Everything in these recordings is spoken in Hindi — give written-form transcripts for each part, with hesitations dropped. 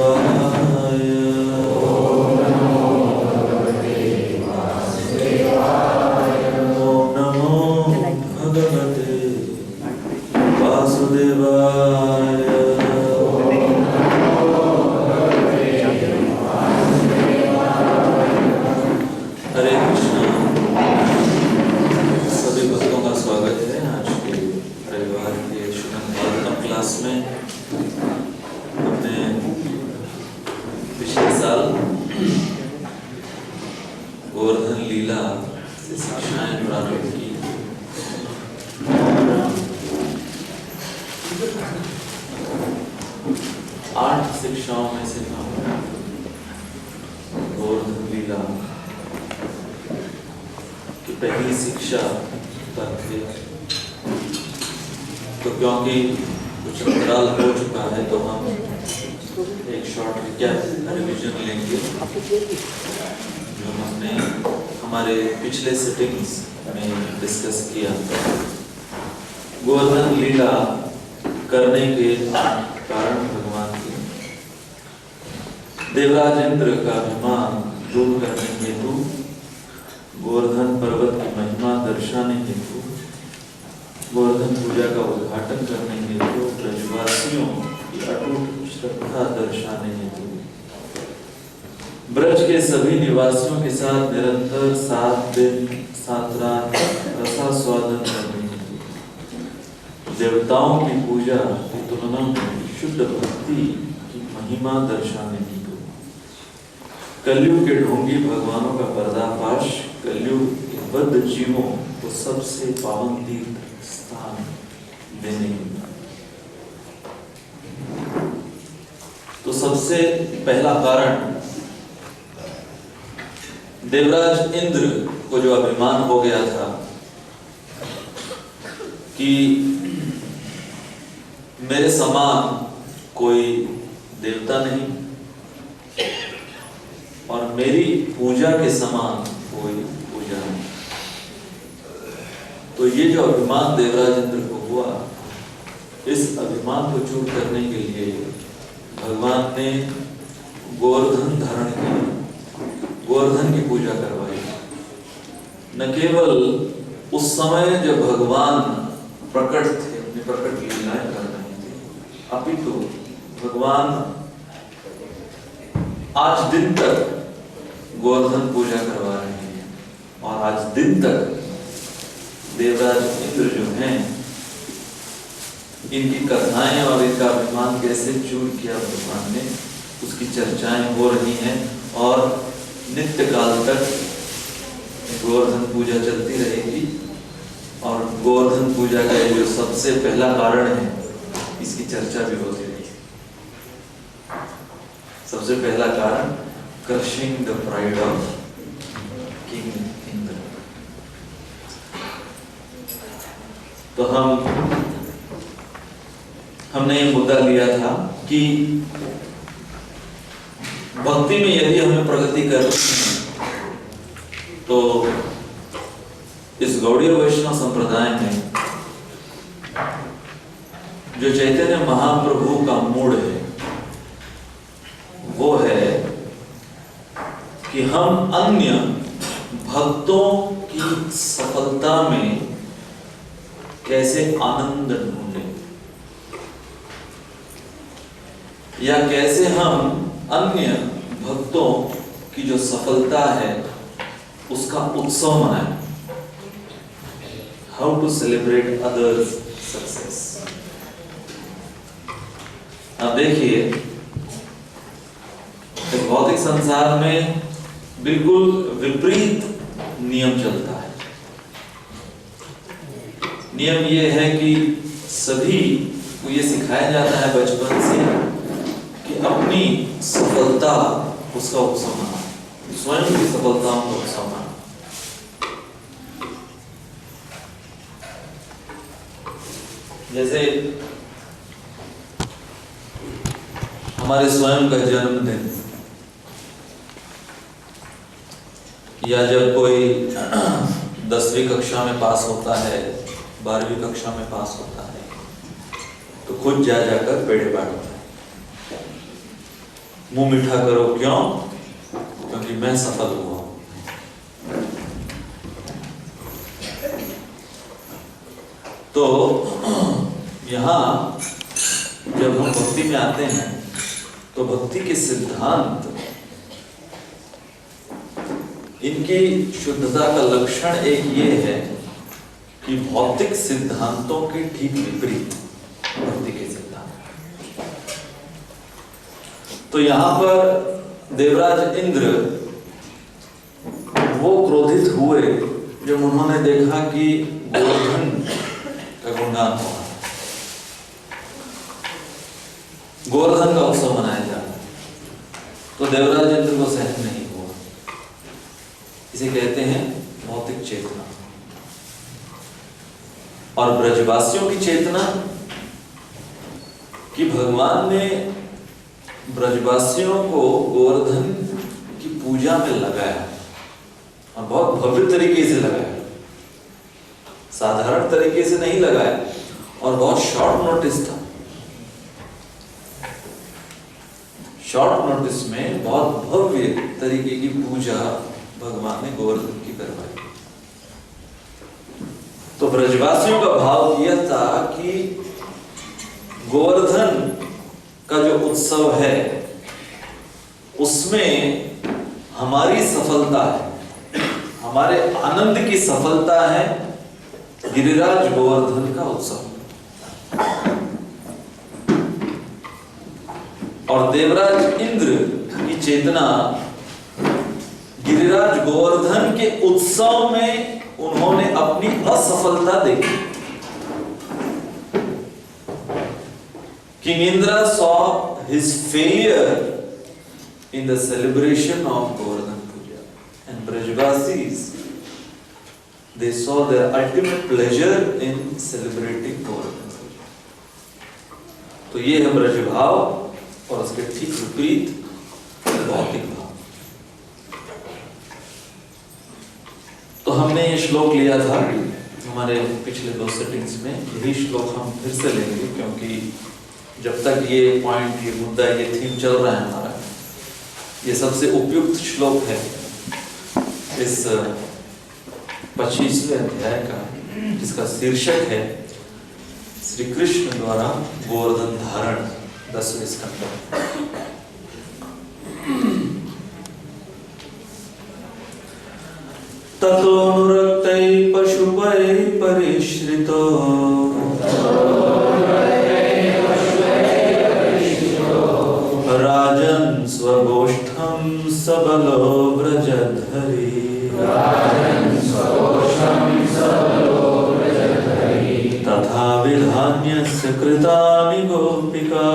वासुदेवाय। ओम नमो भगवते वासुदेवाय। हरे कृष्णा। सभी भक्तों का स्वागत है आज के रविवार के श्रीमद् भागवतम क्लास में। हमने पिछले साल गोवर्धन लीला से शिक्षाएं प्रारंभ की। 8 शिक्षाओं में से हम गोवर्धन लीला की पहली शिक्षा पर थे, तो क्योंकि कुछ अंतराल हो चुका है तो हम एक शॉर्ट रिविजन लेंगे जो हमने हमारे पिछले सेटिंग्स में डिस्कस किया। गोवर्धन लीला करने के 8 कारण भगवान के। देवराज इंद्र का अभिमान दूर करने हेतु, गोवर्धन पर्वत की महिमा दर्शाने हेतु, गोवर्धन पूजा का उद्घाटन करने हेतु, ब्रजवासियों की अटूट श्रद्धा दर्शाने हेतु, ब्रज के सभी निवासियों के साथ निरंतर 7 दिन 7 रात रसास्वादन करने हेतु, देवताओं की पूजा की तुलना में शुद्ध भक्ति की महिमा दर्शाने हेतु, कलयुग के ढोंगी भगवानों का पर्दाफाश, कलयुग के बद्ध जीवों को सबसे पावन तीर्थ स्थान देने हेतु। तो सबसे पहला कारण, देवराज इंद्र को जो अभिमान हो गया था कि मेरे समान कोई देवता नहीं और मेरी पूजा के समान कोई पूजा नहीं। तो ये जो अभिमान देवराज इंद्र को हुआ, इस अभिमान को दूर करने के लिए भगवान ने गोवर्धन धारण किया, गोवर्धन की पूजा करवाई। न केवल उस समय जब भगवान प्रकट थे, अपनी प्रकट लीलाएं कर रहे थे, अपितु भगवान आज दिन तक गोवर्धन पूजा करवा रहे हैं और आज दिन तक देवराज इंद्र जो हैं, इनकी कथाएं और इनका अभिमान कैसे चूर किया भगवान ने, उसकी चर्चाएं हो रही हैं और नित्य काल तक गोवर्धन पूजा चलती रहेगी। और गोवर्धन पूजा का जो सबसे पहला कारण है, इसकी चर्चा भी होती रहेगी। सबसे पहला कारण, crushing the pride of king Indra. तो हमने ये मुद्दा लिया था कि भक्ति में यदि हमें प्रगति करनी है तो इस गौड़ीय वैष्णव संप्रदाय में जो चैतन्य महाप्रभु का मूड है वो है कि हम अन्य भक्तों की सफलता में कैसे आनंद ढूंढें, या कैसे हम अन्य भक्तों की जो सफलता है उसका उत्सव मनाएं। How to celebrate others success. अब देखिए, भौतिक संसार में बिल्कुल विपरीत नियम चलता है। नियम ये है कि सभी को ये सिखाया जाता है बचपन से कि अपनी सफलता उसका उत्सव मना, स्वयं की सफलताओं का उत्सव मना। जैसे हमारे स्वयं का जन्मदिन, या जब कोई 10वीं कक्षा में पास होता है, 12वीं कक्षा में पास होता है, तो खुद जाकर पेड़े बांटता है। मुंह मीठा करो। क्यों? क्योंकि मैं सफल हुआ। तो यहां जब हम भक्ति में आते हैं तो भक्ति के सिद्धांत, इनकी शुद्धता का लक्षण एक ये है कि भौतिक सिद्धांतों के ठीक विपरीत भक्ति के सिद्धांत। तो यहां पर देवराज इंद्र वो क्रोधित हुए जब उन्होंने देखा कि गोवर्धन का गुणगान हो रहा है, गोवर्धन का उत्सव मनाया जा रहा है। तो देवराज इंद्र को सहन नहीं हुआ। इसे कहते हैं भौतिक चेतना। और ब्रजवासियों की चेतना कि भगवान ने ब्रजवासियों को गोवर्धन की पूजा में लगाया और बहुत भव्य तरीके से लगाया, साधारण तरीके से नहीं लगाया और बहुत शॉर्ट नोटिस था। शॉर्ट नोटिस में बहुत भव्य तरीके की पूजा भगवान ने गोवर्धन की करवाई। तो ब्रजवासियों का भाव यह था कि गोवर्धन का जो उत्सव है उसमें हमारी सफलता है, हमारे आनंद की सफलता है गिरिराज गोवर्धन का उत्सव। और देवराज इंद्र की चेतना गिरिराज गोवर्धन के उत्सव में उन्होंने अपनी असफलता देखी। King Indra saw his failure in the celebration of Govardhan Puja, and Brajvasis, they saw their ultimate pleasure in celebrating Govardhan Puja. तो ये है ब्रज भाव और उसके ठीक विपरीत भौतिक भाव। तो हमने ये श्लोक लिया था हमारे पिछले 2 सेटिंग्स में, यही श्लोक हम फिर से लेंगे क्योंकि जब तक ये पॉइंट, ये मुद्दा, ये थीम चल रहा है हमारा, ये सबसे उपयुक्त श्लोक है इस 25वें अध्याय का, जिसका शीर्षक है श्री कृष्ण द्वारा गोवर्धन धारण, 10वें स्कंद। ततोऽनुरक्तै पशुपै परिश्रितो राजन् स्वगोष्ठं सबलो व्रजधरी तथा विधान्यस्य कृतानि गोपिका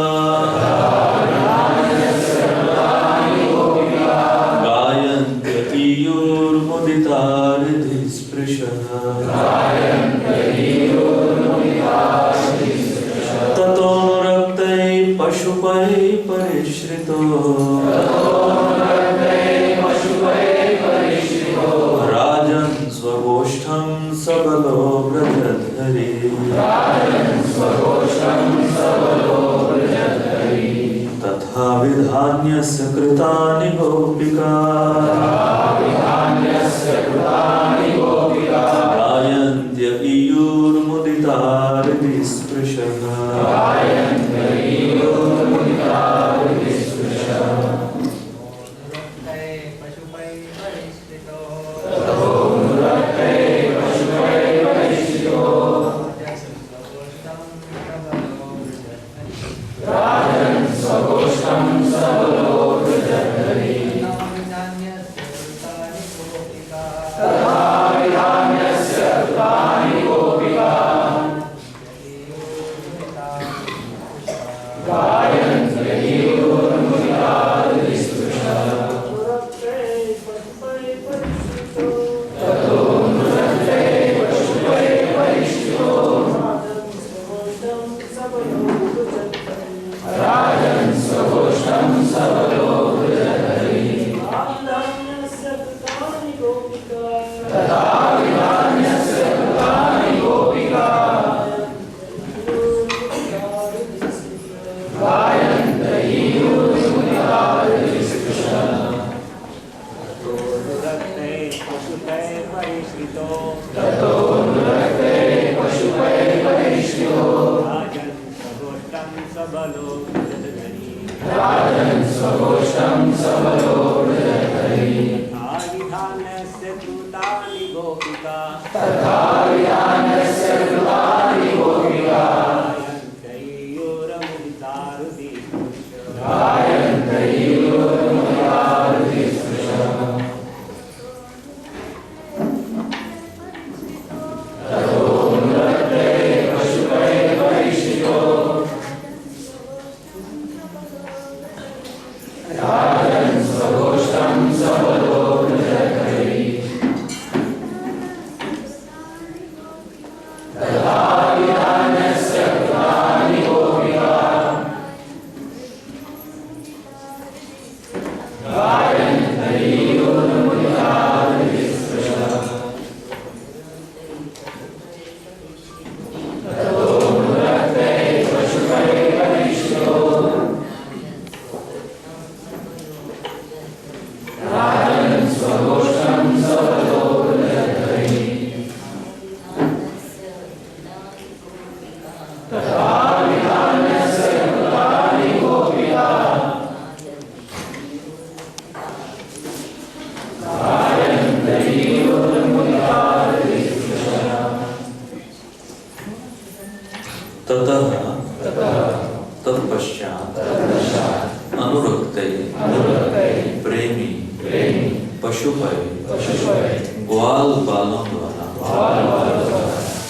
ततोऽनुरक्तै पशुपै परिश्रितो राजन् स्वगोष्ठं सबलो व्रजधरी तथा विधान्यस्य कृतानि गोपिका गायन्त्य ईयुर्मुदिता हृदिस्पृशः सबलोकधरी राजन् स्वगोष्ठं सबलोकधरी आविधानस्य कृतानि गोपिका तथा विधानस्य कृतानि गोपिका तत्पश्चात अनुरक्ते प्रेमी पशुपय ग्वाल बालों द्वारा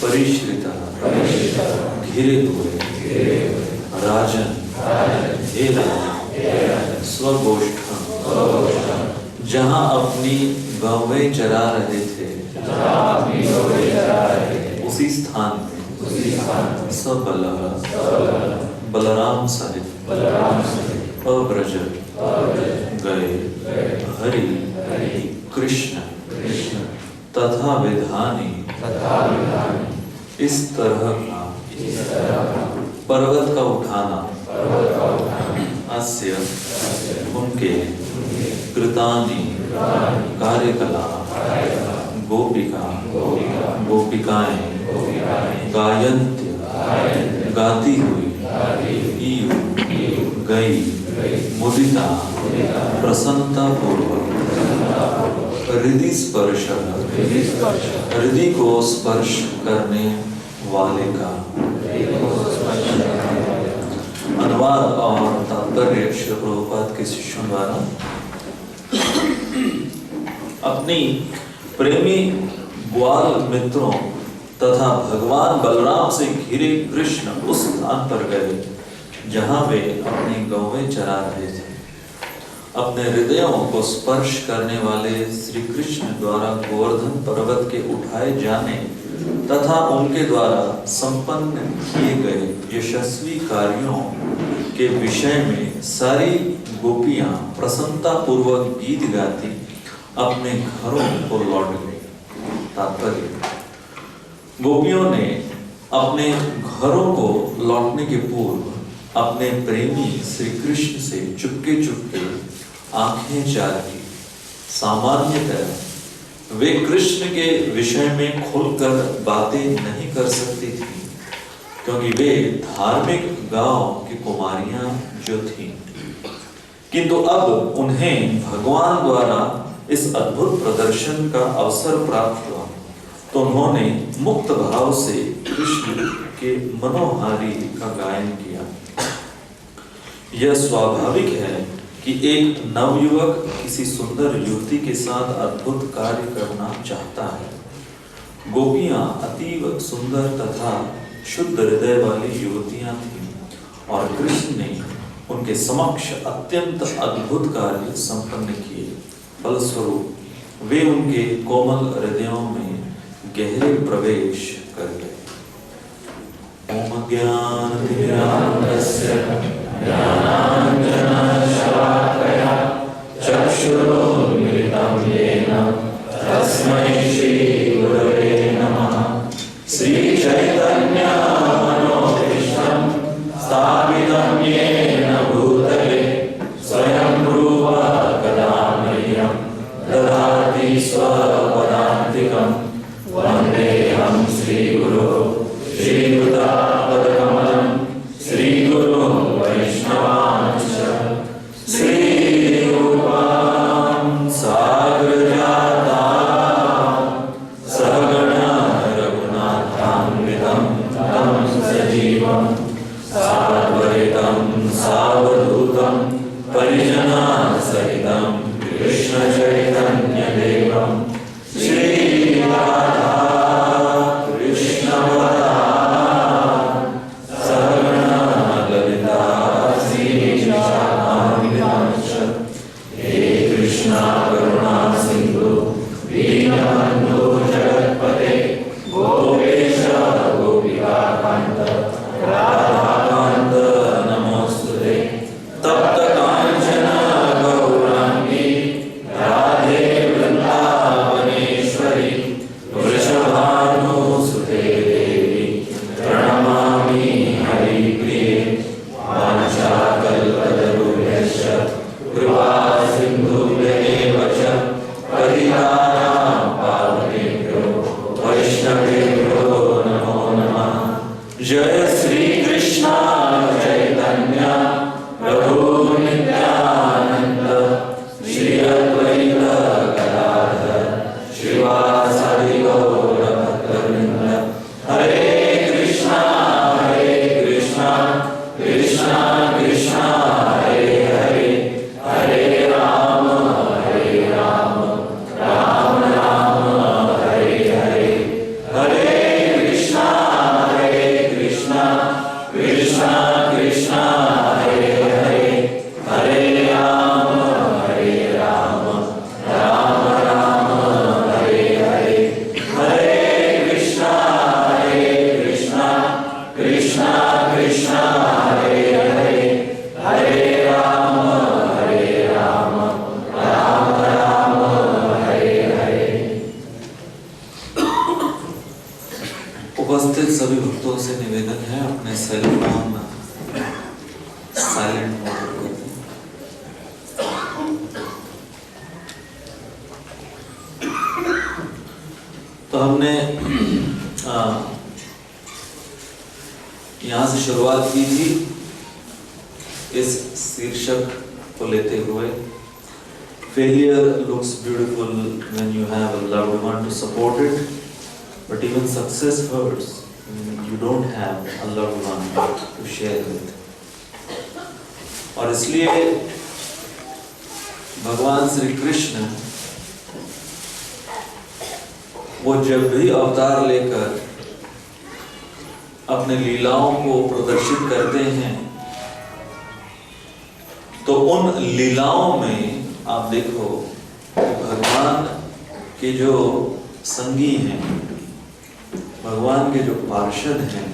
परिश्रिता घिरे हुए राजन हे राजन स्वगोष्ठम जहाँ अपनी गौवें चरा रहे थे उसी स्थान में सबल बलराम सहित अब्रज गए हरि कृष्ण तथा विधानी इस तरह का पर्वत का उठाना अस्य उनके कृतानि कार्यकलाप गोपिका गोपिकाएं गायन्त्य गाती हुई गई मुदिता प्रसन्नता पूर्वक हृदय स्पर्श हृदय को स्पर्श करने वाले का अनुवाद और तात्पर्य श्री प्रभुपाद के शिष्यों द्वारा अपनी प्रेमी ग्वाल मित्रों तथा भगवान बलराम से घिरे कृष्ण उस स्थान पर गए जहां वे अपनी गौवें चरा रहे थे। अपने हृदयों को स्पर्श करने वाले श्री कृष्ण द्वारा गोवर्धन पर्वत के उठाए जाने तथा उनके द्वारा संपन्न किए गए यशस्वी कार्यों के विषय में सारी गोपियां प्रसन्नता पूर्वक गीत गाती अपने घरों को लौट गई। तात्पर्य गोपियों ने अपने घरों को लौटने के पूर्व अपने प्रेमी श्री कृष्ण से चुपके चुपके आंखें चार की। सामान्यतः वे कृष्ण के विषय में खुलकर बातें नहीं कर सकती थी क्योंकि वे धार्मिक गांव की कुमारियां जो थीं, किंतु अब उन्हें भगवान द्वारा इस अद्भुत प्रदर्शन का अवसर प्राप्त हुआ तो उन्होंने मुक्त भाव से कृष्ण के मनोहारी का गायन किया। यह स्वाभाविक है कि एक नवयुवक किसी सुंदर युवती के साथ अद्भुत कार्य करना चाहता है। गोपियां अतीव सुंदर तथा शुद्ध हृदय वाली युवतियां थीं और कृष्ण ने उनके समक्ष अत्यंत अद्भुत कार्य संपन्न किए। फलस्वरूप वे उनके कोमल हृदयों में गहरे प्रवेश कर गए। ओम ज्ञानतिमिरान्धस्य ज्ञानाञ्जनशलाकया चक्षुरुन्मिलितं येन तस्मै श्रीगुरवे नमः। श्रीचैतन्यमनोभीष्टं स्थापितं येन भूतले स्वयं रूपा कदा मह्यं ददाति स्वपदान्तिकं। वन्देऽहं श्रीगुरो श्रीयुतापदकमलं श्रीगुरुं कृष्णा कृष्णा हरे हरे हरे राम राम राम हरे हरे हरे कृष्णा कृष्णा कृष्णा हरे हरे हरे राम राम राम हरे हरे हरे कृष्णा कृष्णा कृष्णा हरे हरे हरे राम राम राम हरे हरे। उपस्थित सभी भक्तों से निवेदन है अपने सेल फोन साइलेंट मोड कर दें। तो हमने यहाँ से शुरुआत की थी इस शीर्षक को लेते हुए, failure looks beautiful when you have a loved one to support it, but even success hurts when you don't have a loved one to share with. और इसलिए भगवान श्री कृष्ण वो जब भी अवतार लेकर अपने लीलाओं को प्रदर्शित करते हैं तो उन लीलाओं में आप देखो कि भगवान के जो संगी हैं, भगवान के जो पार्षद हैं,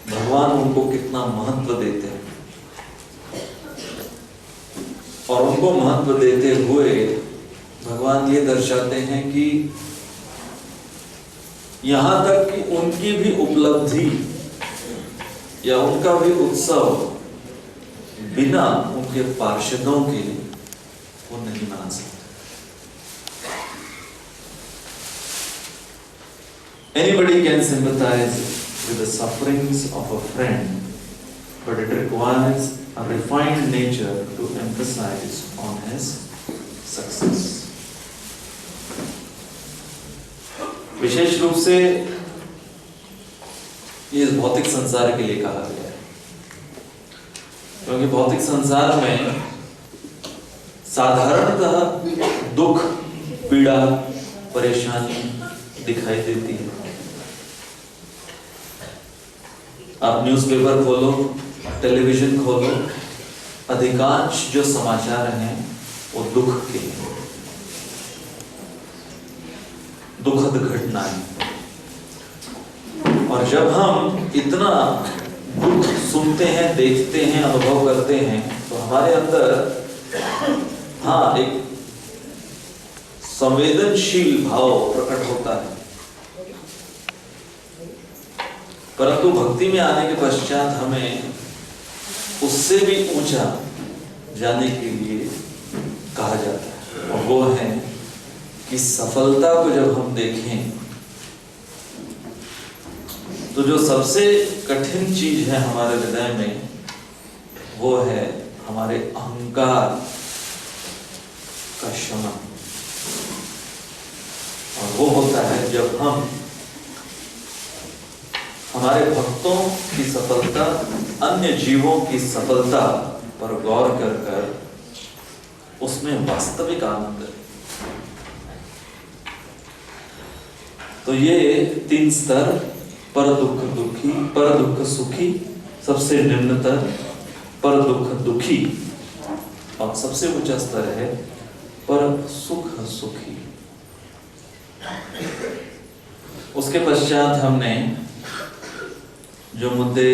भगवान उनको कितना महत्व देते हैं। और उनको महत्व देते हुए भगवान ये दर्शाते हैं कि यहाँ तक कि उनकी भी उपलब्धि या उनका भी उत्सव बिना उनके पार्षदों के वो नहीं मना सकते। Anybody can sympathize with the sufferings of a friend, but it requires a refined nature to emphasize on his success. विशेष रूप से ये इस भौतिक संसार के लिए कहा गया है, क्योंकि भौतिक संसार में साधारणतः दुख, पीड़ा, परेशानी दिखाई देती है। आप न्यूज़पेपर खोलो, टेलीविजन खोलो, अधिकांश जो समाचार हैं वो दुख के हैं, दुखद घटनाएं। और जब हम इतना दुख सुनते हैं, देखते हैं, अनुभव करते हैं तो हमारे अंदर एक संवेदनशील भाव प्रकट होता है। परंतु भक्ति में आने के पश्चात हमें उससे भी ऊंचा जाने के लिए कहा जाता है, और वो है कि सफलता को जब हम देखें तो जो सबसे कठिन चीज है हमारे हृदय में वो है हमारे अहंकार का शमन। और वो होता है जब हम हमारे भक्तों की सफलता, अन्य जीवों की सफलता पर गौर कर कर उसमें वास्तविक आनंद है। तो ये 3 स्तर, पर दुख दुखी, पर दुख सुखी, सबसे निम्नतर पर दुख दुखी, और सबसे ऊंचा स्तर है पर सुख सुखी। उसके पश्चात हमने जो मुद्दे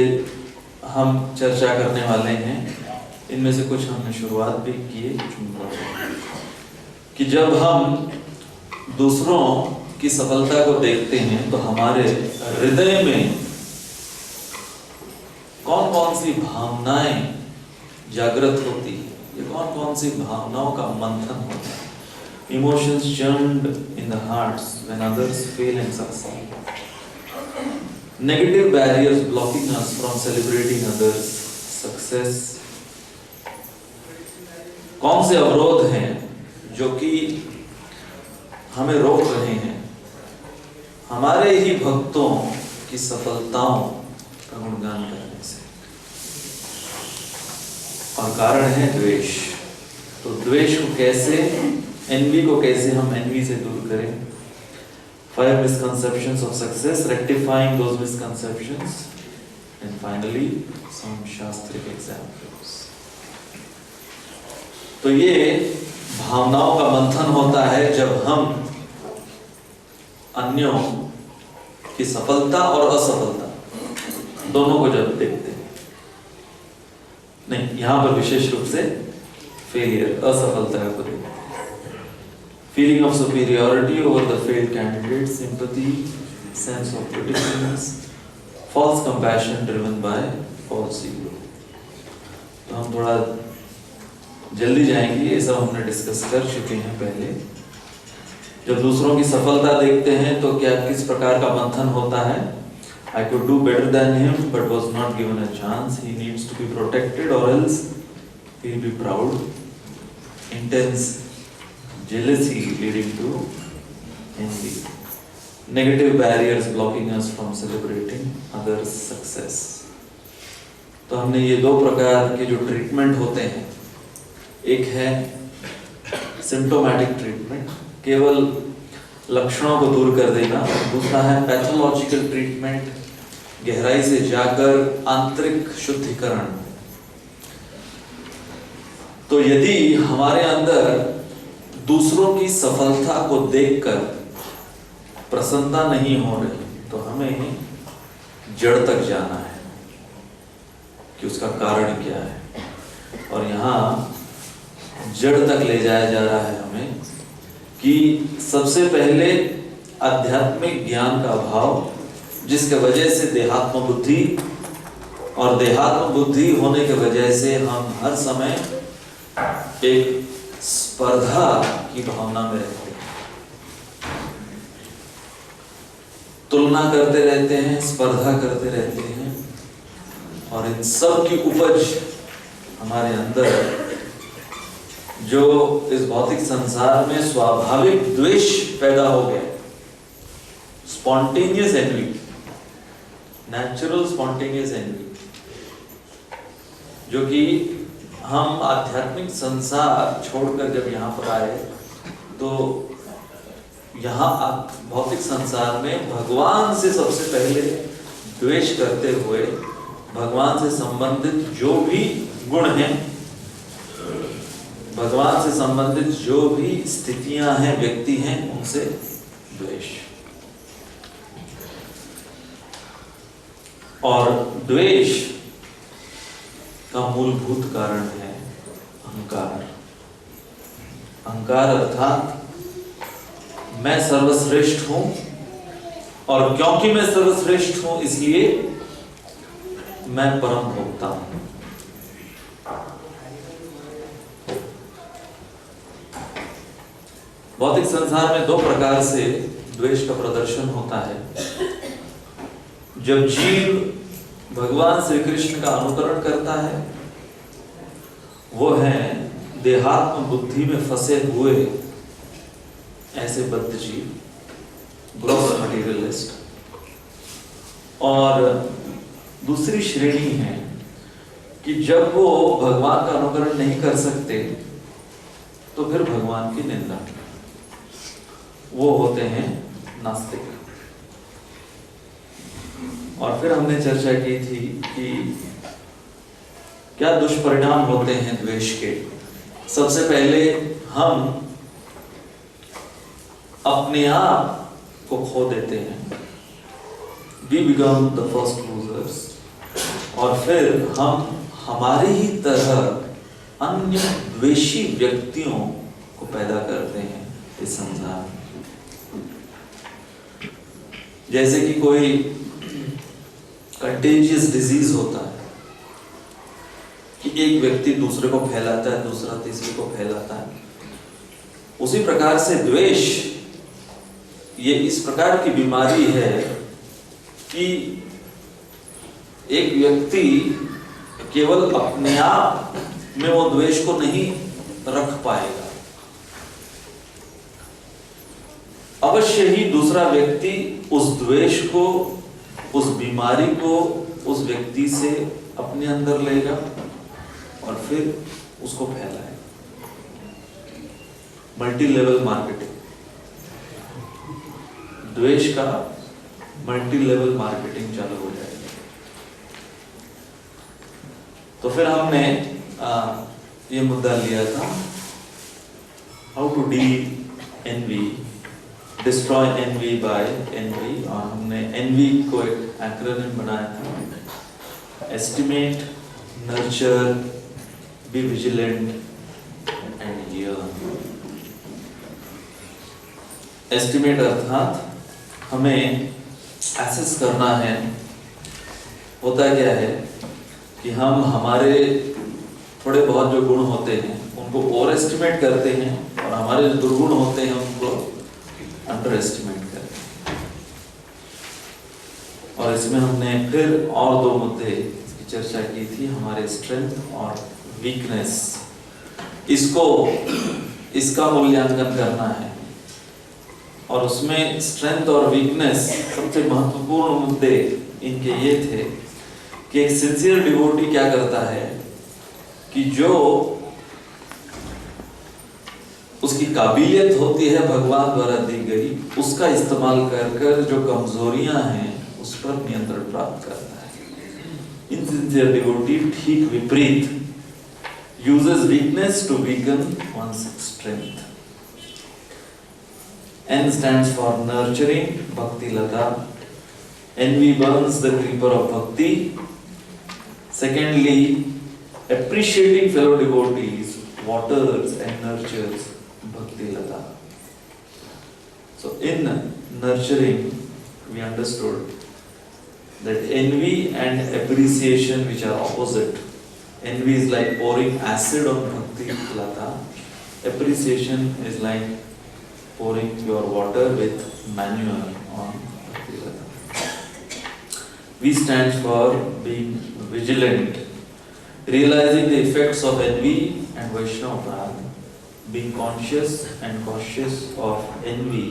हम चर्चा करने वाले हैं इनमें से कुछ हमने शुरुआत भी किए कि जब हम दूसरों की सफलता को देखते हैं तो हमारे हृदय में कौन कौन सी भावनाएं जागृत होती है, ये कौन कौन सी भावनाओं का मंथन होता है। Emotions churned in the hearts when others fail and succeed. Negative barriers blocking us from celebrating others' success. कौन से अवरोध हैं जो कि हमें रोक रहे हैं हमारे ही भक्तों की सफलताओं का गुणगान करने से। और कारण है द्वेष। तो द्वेष को कैसे, एनवी को कैसे हम एनवी से दूर करें? 5 misconceptions of success, rectifying those misconceptions, and finally some शास्त्रिक examples. तो ये भावनाओं का मंथन होता है जब हम अन्यों की सफलता और असफलता दोनों को जब देखते हैं, नहीं यहां पर विशेष रूप से फेलियर, असफलता को देखते हैं। Feeling of superiority over the failed candidate, sympathy, sense of criticalness, false compassion driven by false ego. तो हम थोड़ा जल्दी जाएंगे, ये सब हमने डिस्कस कर चुके हैं पहले। जब दूसरों की सफलता देखते हैं तो क्या किस प्रकार का मंथन होता है? I could do better than him, but was not given a chance. He needs to be protected, or else he'll be proud. Intense jealousy leading to envy. Negative barriers blocking us from celebrating others' success. तो हमने ये दो प्रकार के जो ट्रीटमेंट होते हैं, एक है सिम्टोमैटिक ट्रीटमेंट, केवल लक्षणों को दूर कर देना, दूसरा है पैथोलॉजिकल ट्रीटमेंट, गहराई से जाकर आंतरिक शुद्धिकरण। तो यदि हमारे अंदर दूसरों की सफलता को देखकर प्रसन्नता नहीं हो रही, तो हमें जड़ तक जाना है कि उसका कारण क्या है। और यहाँ जड़ तक ले जाया जा रहा है हमें कि सबसे पहले आध्यात्मिक ज्ञान का अभाव, जिसके वजह से देहात्म बुद्धि, और देहात्म बुद्धि होने के वजह से हम हर समय एक स्पर्धा की भावना में रहते हैं, तुलना करते रहते हैं, स्पर्धा करते रहते हैं, और इन सब की उपज हमारे अंदर जो इस भौतिक संसार में स्वाभाविक द्वेष पैदा हो गया, spontaneous envy, natural spontaneous envy, जो कि हम आध्यात्मिक संसार छोड़कर जब यहाँ पर आए तो यहाँ भौतिक संसार में भगवान से सबसे पहले द्वेष करते हुए भगवान से संबंधित जो भी गुण हैं, भगवान से संबंधित जो भी स्थितियां हैं, व्यक्ति हैं, उनसे द्वेष। और द्वेष का मूलभूत कारण है अहंकार। अहंकार अर्थात मैं सर्वश्रेष्ठ हूं, और क्योंकि मैं सर्वश्रेष्ठ हूं इसलिए मैं परम भोक्ता हूं। भौतिक संसार में दो प्रकार से द्वेष का प्रदर्शन होता है। जब जीव भगवान श्री कृष्ण का अनुकरण करता है, वो है देहात्म बुद्धि में फंसे हुए ऐसे बद्ध जीव, ग्रॉस मटेरियलिस्ट। और दूसरी श्रेणी है कि जब वो भगवान का अनुकरण नहीं कर सकते तो फिर भगवान की निंदा, वो होते हैं नास्तिक। और फिर हमने चर्चा की थी कि क्या दुष्परिणाम होते हैं द्वेष के। सबसे पहले हम अपने आप को खो देते हैं, we become the first losers, और फिर हम हमारी ही तरह अन्य द्वेषी व्यक्तियों को पैदा करते हैं इस संसार में। जैसे कि कोई कंटेजियस डिजीज होता है कि एक व्यक्ति दूसरे को फैलाता है, दूसरा तीसरे को फैलाता है, उसी प्रकार से द्वेष ये इस प्रकार की बीमारी है कि एक व्यक्ति केवल अपने आप में वो द्वेष को नहीं रख पाएगा, अवश्य ही दूसरा व्यक्ति उस द्वेष को, उस बीमारी को उस व्यक्ति से अपने अंदर लेगा और फिर उसको फैलाए। मल्टी लेवल मार्केटिंग, द्वेष का मल्टी लेवल मार्केटिंग चालू हो जाएगी। तो फिर हमने ये मुद्दा लिया था, how to deal envy, destroy envy by envy, और हमने एनवी को एक एक्रोनिम बनाया था, estimate, nurture, be vigilant and yearn. Estimate अर्थात हमें एसेस करना है। होता क्या है कि हम हमारे थोड़े बहुत जो गुण होते हैं उनको ओवर एस्टिमेट करते हैं, और हमारे जो दुर्गुण होते हैं उनको अंडर एस्टिमेट करते हैं। और इसमें हमने फिर और दो मुद्दे की चर्चा की थी, हमारे स्ट्रेंथ और वीकनेस। इसका मूल्यांकन करना है, और उसमें स्ट्रेंथ और वीकनेस सबसे महत्वपूर्ण मुद्दे इनके ये थे कि एक सिंसियर डिवोटी क्या करता है कि जो उसकी काबिलियत होती है भगवान द्वारा दी गई, उसका इस्तेमाल कर जो कमजोरियां हैं उस पर नियंत्रण प्राप्त करता है। इनसिंसियर डिवोटी ठीक विपरीत, uses weakness to weaken one's strength. N stands for nurturing, bhakti lata. Envy burns the creeper of bhakti. Secondly, appreciating fellow devotees waters and nurtures bhakti lata. So in nurturing, we understood that envy and appreciation, which are opposite. Envy is like pouring acid on bhakti lata. Appreciation is like pouring pure water with manure on bhakti lata. V stands for being vigilant, realizing the effects of envy and Vaishnava rag, being conscious and cautious of envy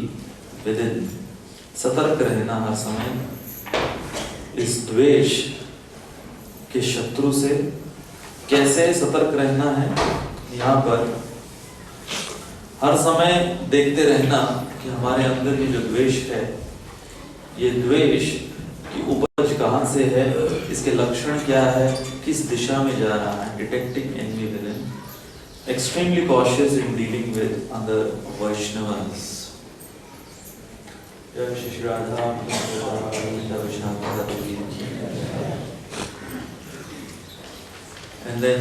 within. सतर्क रहना हर समय इस द्वेष के शत्रु से। कैसे सतर्क रहना है? यहाँ पर हर समय देखते रहना कि हमारे अंदर ये जो द्वेष है, ये द्वेष की उपज कहाँ से है, इसके लक्षण क्या है, किस दिशा में जा रहा है। Detecting envy within, extremely cautious in dealing with other Vaishnavas. जय Shri Radha And then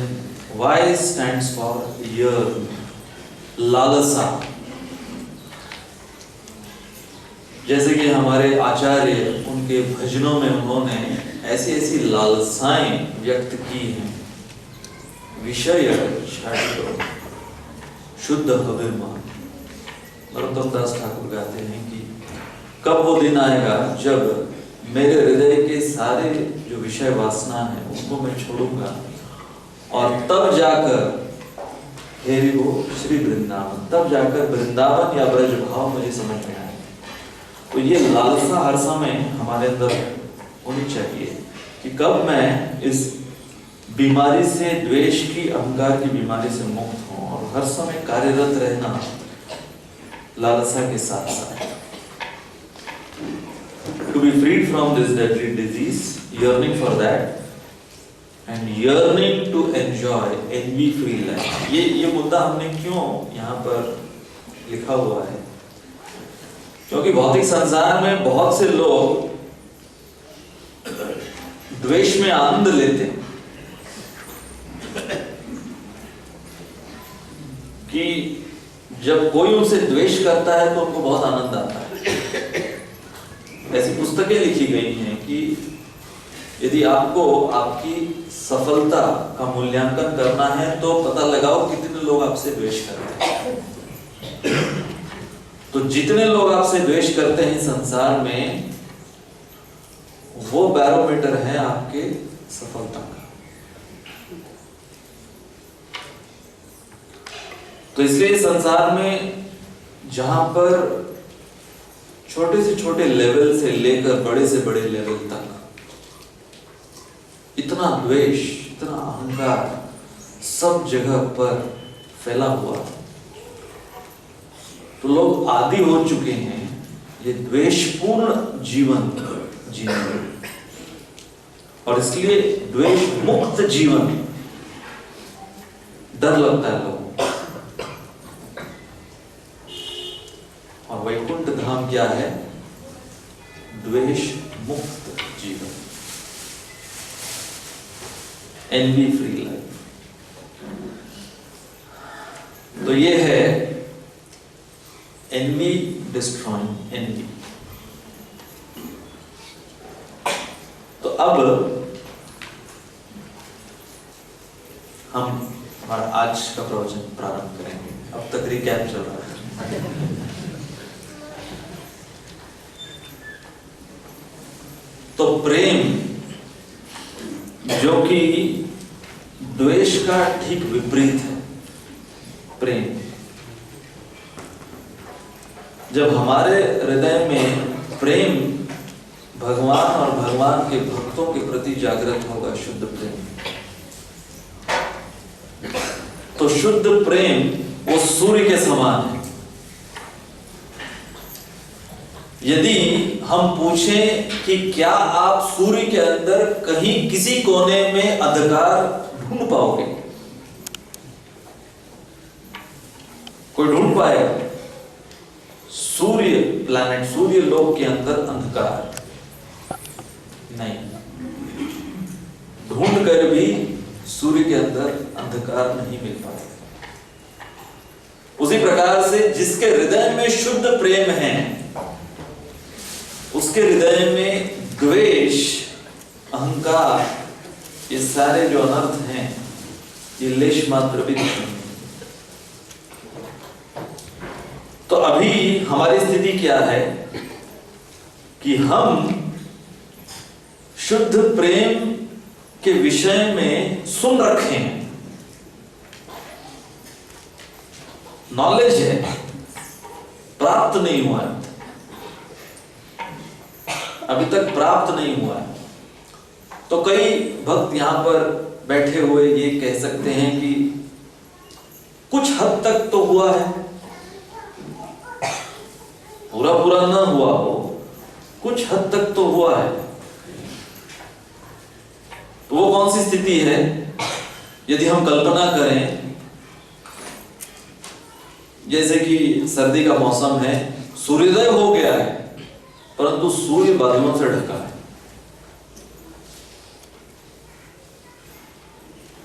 Y stands for yearn, लालसा। जैसे कि हमारे आचार्य उनके भजनों में उन्होंने ऐसी ऐसी लालसाएं व्यक्त की हैं। विषय छाड़ो शुद्ध हविर्मान। नरोत्तम दास ठाकुर गाते हैं कि कब वो दिन आएगा जब मेरे हृदय के सारे जो विषय वासना है उसको मैं छोड़ूंगा, और तब जाकर हेरी वो श्री वृंदावन, तब जाकर वृंदावन या ब्रज भाव मुझे समझ में आए। तो ये लालसा हर समय हमारे अंदर होनी चाहिए कि कब मैं इस बीमारी से, द्वेष की, अहंकार की बीमारी से मुक्त हूं, और हर समय कार्यरत रहना लालसा के साथ साथ। To be freed from this deadly disease, yearning for that, and yearning to enjoy envy-free life. ये मुद्दा हमने क्यों यहाँ पर लिखा हुआ है? क्योंकि भौतिक संसार में बहुत से लोग द्वेष में आनंद लेते हैं कि जब कोई उनसे द्वेष करता है तो उनको बहुत आनंद आता है। ऐसी पुस्तकें लिखी गई हैं कि यदि आपको आपकी सफलता का मूल्यांकन करना है तो पता लगाओ कितने लोग आपसे द्वेष करते हैं। तो जितने लोग आपसे द्वेष करते हैं संसार में, वो बैरोमीटर है आपके सफलता का। तो इसलिए संसार में जहां पर छोटे से छोटे लेवल से लेकर बड़े से बड़े लेवल तक इतना द्वेष, इतना अहंकार सब जगह पर फैला हुआ, तो लोग आदी हो चुके हैं ये द्वेषपूर्ण जीवन जीने, और इसलिए द्वेष मुक्त जीवन डर लगता है लोगों को। और वैकुंठ धाम क्या है? द्वेष मुक्त जीवन, एनवी फ्री लाइफ। तो ये है एनवी डिस्ट्रॉइंग एनवी। तो अब हम हमारा आज का प्रवचन प्रारंभ करेंगे। अब तक रिकैप चल रहा है। तो प्रेम जो कि द्वेष का ठीक विपरीत है, प्रेम जब हमारे हृदय में प्रेम भगवान और भगवान के भक्तों के प्रति जागृत होगा, शुद्ध प्रेम, तो शुद्ध प्रेम वो सूर्य के समान है। यदि हम पूछें कि क्या आप सूर्य के अंदर कहीं किसी कोने में अंधकार ढूंढ पाओगे? कोई ढूंढ पाएगा? सूर्य प्लैनेट, सूर्य लोक के अंदर अंधकार नहीं, ढूंढ कर भी सूर्य के अंदर अंधकार नहीं मिल पाएगा। उसी प्रकार से जिसके हृदय में शुद्ध प्रेम है, उसके हृदय में द्वेष, अहंकार, ये सारे जो अनर्थ हैं, ये लेश मात्र भी नहीं। तो अभी हमारी स्थिति क्या है कि हम शुद्ध प्रेम के विषय में सुन रखे हैं, नॉलेज है, प्राप्त नहीं हुआ है, अभी तक प्राप्त नहीं हुआ है। तो कई भक्त यहां पर बैठे हुए ये कह सकते हैं कि कुछ हद तक तो हुआ है, पूरा पूरा ना हुआ हो, कुछ हद तक तो हुआ है। तो वो कौन सी स्थिति है? यदि हम कल्पना करें जैसे कि सर्दी का मौसम है, सूर्योदय हो गया है, परंतु सूर्य बादलों से ढका है।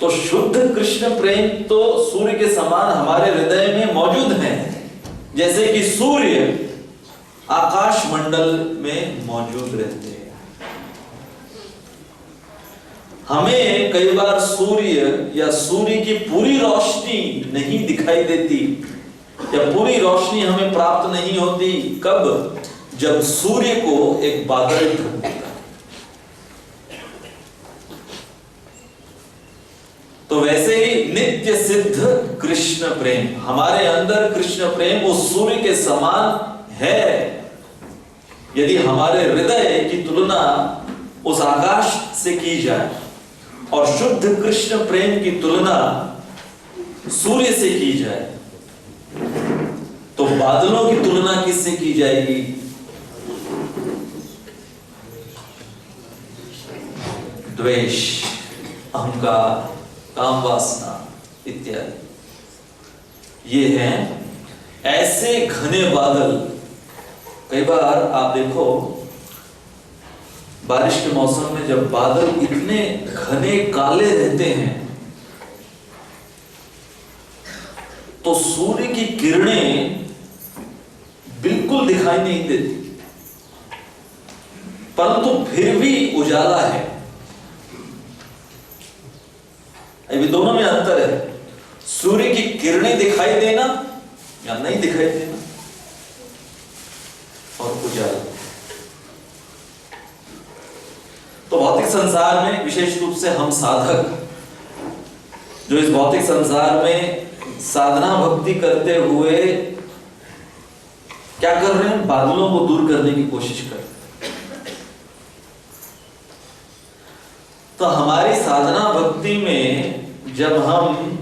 तो शुद्ध कृष्ण प्रेम तो सूर्य के समान हमारे हृदय में मौजूद है, जैसे कि सूर्य आकाश मंडल में मौजूद रहते हैं। हमें कई बार सूर्य या सूर्य की पूरी रोशनी नहीं दिखाई देती, या पूरी रोशनी हमें प्राप्त नहीं होती। कब? जब सूर्य को एक बादल ढक देता है। तो वैसे ही नित्य सिद्ध कृष्ण प्रेम, हमारे अंदर कृष्ण प्रेम उस सूर्य के समान है। यदि हमारे हृदय की तुलना उस आकाश से की जाए और शुद्ध कृष्ण प्रेम की तुलना सूर्य से की जाए, तो बादलों की तुलना किससे की जाएगी? द्वेष, अहंकार, काम वासना इत्यादि, ये हैं ऐसे घने बादल। कई बार आप देखो बारिश के मौसम में जब बादल इतने घने काले रहते हैं, तो सूर्य की किरणें बिल्कुल दिखाई नहीं देती, परंतु फिर भी उजाला है। अभी दोनों में अंतर है, सूर्य की किरणें दिखाई देना या नहीं दिखाई देना, और उजाला। तो भौतिक संसार में विशेष रूप से हम साधक जो इस भौतिक संसार में साधना भक्ति करते हुए क्या कर रहे हैं? बादलों को दूर करने की कोशिश कर रहे हैं। तो हमारी साधना भक्ति में जब हम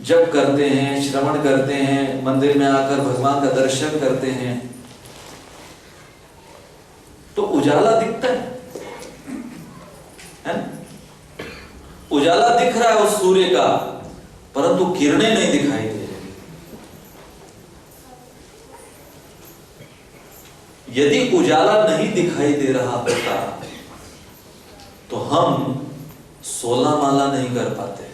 जप करते हैं, श्रवण करते हैं, मंदिर में आकर भगवान का दर्शन करते हैं, तो उजाला दिखता है ना? उजाला दिख रहा है उस सूर्य का, परंतु किरणें नहीं दिखाई दे रही। यदि उजाला नहीं दिखाई दे रहा होता तो हम 16 माला नहीं कर पाते।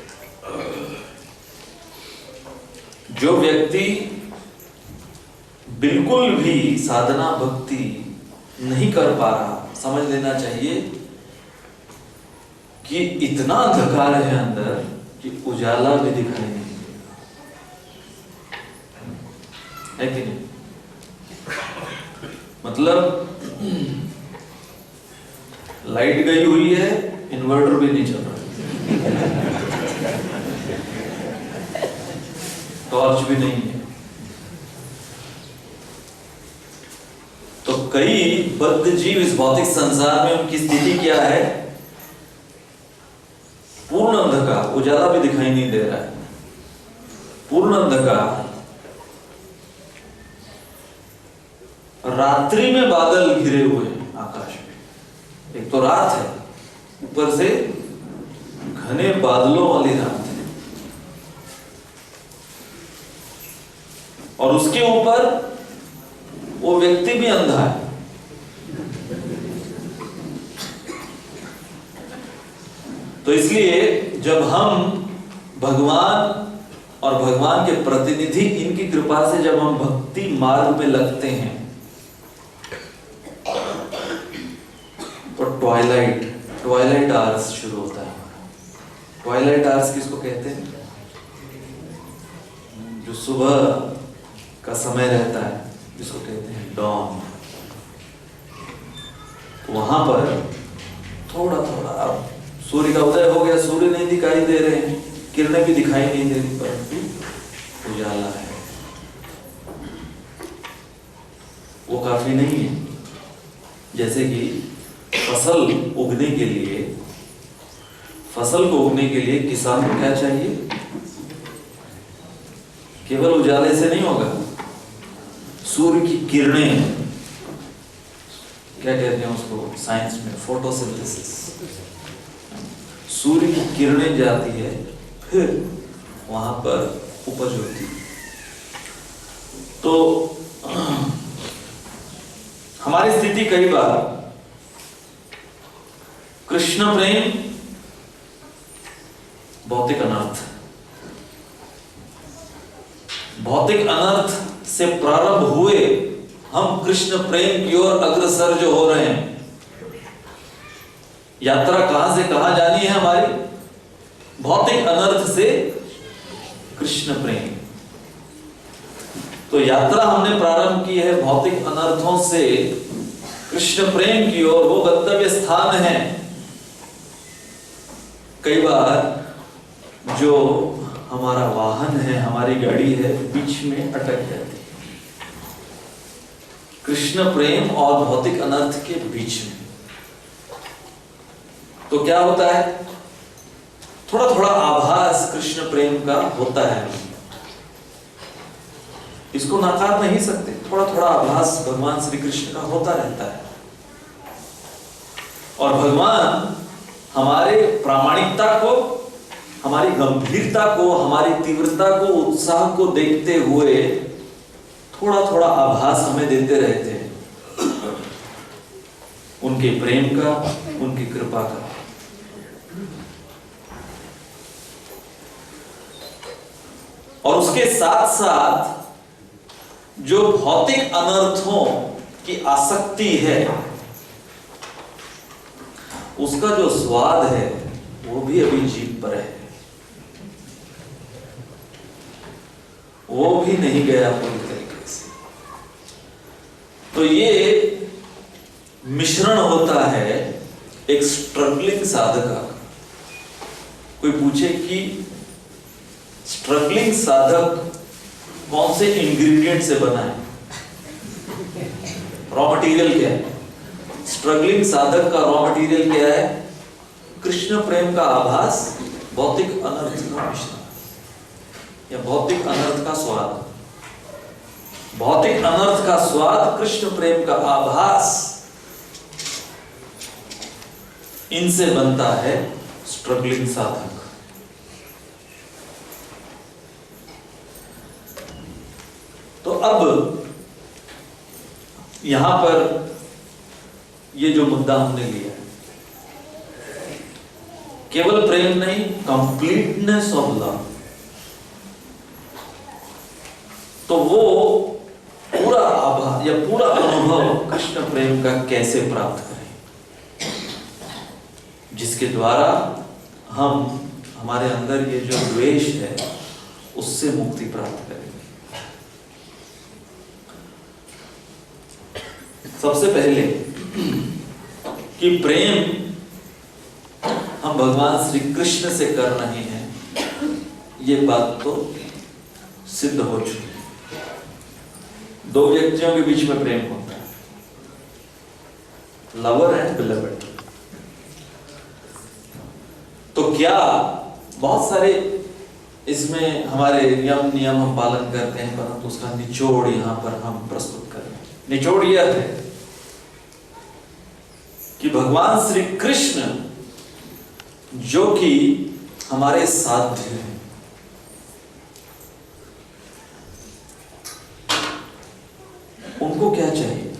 जो व्यक्ति बिल्कुल भी साधना भक्ति नहीं कर पा रहा, समझ लेना चाहिए कि इतना अंधकार है अंदर कि उजाला भी दिखाई नहीं देगा, है कि नहीं? मतलब लाइट गई हुई है, इन्वर्टर भी नहीं चल रहा, टॉर्च भी नहीं है। तो कई बद्ध जीव इस भौतिक संसार में, उनकी स्थिति क्या है? पूर्ण अंधकार, उजाला भी दिखाई नहीं दे रहा है, पूर्ण अंधकार। रात्रि में बादल घिरे हुए आकाश में, एक तो रात है, ऊपर से घने बादलों वाली रात है, और उसके ऊपर वो व्यक्ति भी अंधा है। तो इसलिए जब हम भगवान और भगवान के प्रतिनिधि, इनकी कृपा से जब हम भक्ति मार्ग में लगते हैं, तो ट्वाइलाइट आवर्स शुरू होता है। ट्वाइलाइट आवर्स किसको कहते हैं? जो सुबह का समय रहता है, जिसको कहते हैं डॉन। वहां पर थोड़ा थोड़ा, अब सूर्य का उदय हो गया, सूर्य नहीं दिखाई दे रहे हैं, किरणें भी दिखाई नहीं दे रही, परंतु उजाला है। वो काफी नहीं है। जैसे कि फसल उगने के लिए, फसल को उगने के लिए किसान को क्या चाहिए? केवल उजाले से नहीं होगा, सूर्य की किरणें, क्या कहते हैं उसको साइंस में, फोटोसिंथेसिस। सूर्य की किरणें जाती है, फिर वहां पर उपज होती है। तो हमारी स्थिति कई बार कृष्ण प्रेम, भौतिक अनर्थ, भौतिक अनर्थ से प्रारंभ हुए हम कृष्ण प्रेम की ओर अग्रसर जो हो रहे हैं। यात्रा कहां से कहां जानी है हमारी? भौतिक अनर्थ से कृष्ण प्रेम। तो यात्रा हमने प्रारंभ की है भौतिक अनर्थों से कृष्ण प्रेम की ओर। वो गंतव्य स्थान है। कई बार जो हमारा वाहन है, हमारी गाड़ी है, बीच में अटक जाती है कृष्ण प्रेम और भौतिक अनर्थ के बीच में। तो क्या होता है? थोड़ा थोड़ा आभास कृष्ण प्रेम का होता है, इसको नकार नहीं सकते। थोड़ा थोड़ा आभास भगवान श्री कृष्ण का होता रहता है, और भगवान हमारे प्रामाणिकता को, हमारी गंभीरता को, हमारी तीव्रता को, उत्साह को देखते हुए थोड़ा थोड़ा आभास हमें देते रहते हैं उनके प्रेम का, उनकी कृपा का। और उसके साथ साथ जो भौतिक अनर्थों की आसक्ति है, उसका जो स्वाद है वो भी अभी जीभ पर है, वो भी नहीं गया पूरी तरीके से। तो ये मिश्रण होता है एक स्ट्रगलिंग साधक का। कोई पूछे कि स्ट्रगलिंग साधक कौन से इंग्रेडिएंट से बना है, रॉ मटेरियल क्या है? स्ट्रगलिंग साधक का रॉ मटेरियल क्या है? कृष्ण प्रेम का आभास भौतिक अनर्थ का मिश्रण या भौतिक अनर्थ का स्वाद। भौतिक अनर्थ का स्वाद, कृष्ण प्रेम का आभास, इनसे बनता है स्ट्रगलिंग साधक। तो अब यहां पर ये जो मुद्दा हमने लिया है, केवल प्रेम नहीं, कंप्लीटनेस ऑफ लव, तो वो पूरा आभास या पूरा अनुभव कृष्ण प्रेम का कैसे प्राप्त करें, जिसके द्वारा हम हमारे अंदर ये जो द्वेष है उससे मुक्ति प्राप्त करें। सबसे पहले कि प्रेम हम भगवान श्री कृष्ण से कर रहे हैं, ये बात तो सिद्ध हो चुकी है। दो व्यक्तियों के बीच में प्रेम होता है, लवर एंड बिलवेड। तो क्या बहुत सारे इसमें हमारे नियम हम पालन करते हैं, परंतु उसका निचोड़ यहां पर हम प्रस्तुत कर रहे हैं। निचोड़ यह है कि भगवान श्री कृष्ण जो कि हमारे साध्य हैं, उनको क्या चाहिए,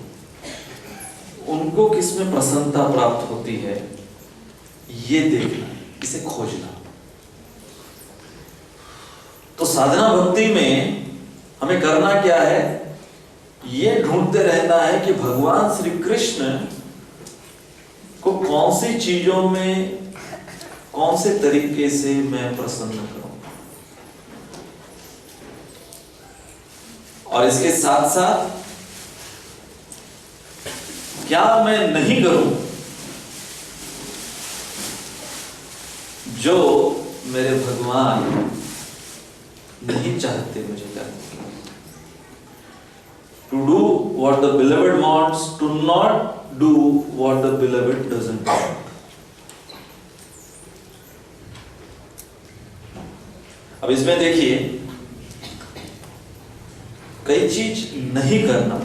उनको किसमें प्रसन्नता प्राप्त होती है, ये देखना, इसे खोजना। तो साधना भक्ति में हमें करना क्या है, ये ढूंढते रहना है कि भगवान श्री कृष्ण को कौन सी चीजों में, कौन से तरीके से मैं प्रसन्न करूं, और इसके साथ साथ क्या मैं नहीं करूं जो मेरे भगवान नहीं चाहते मुझे करने। To do what the beloved wants, to not do what the beloved doesn't want. अब इसमें देखिए, कई चीज नहीं करना,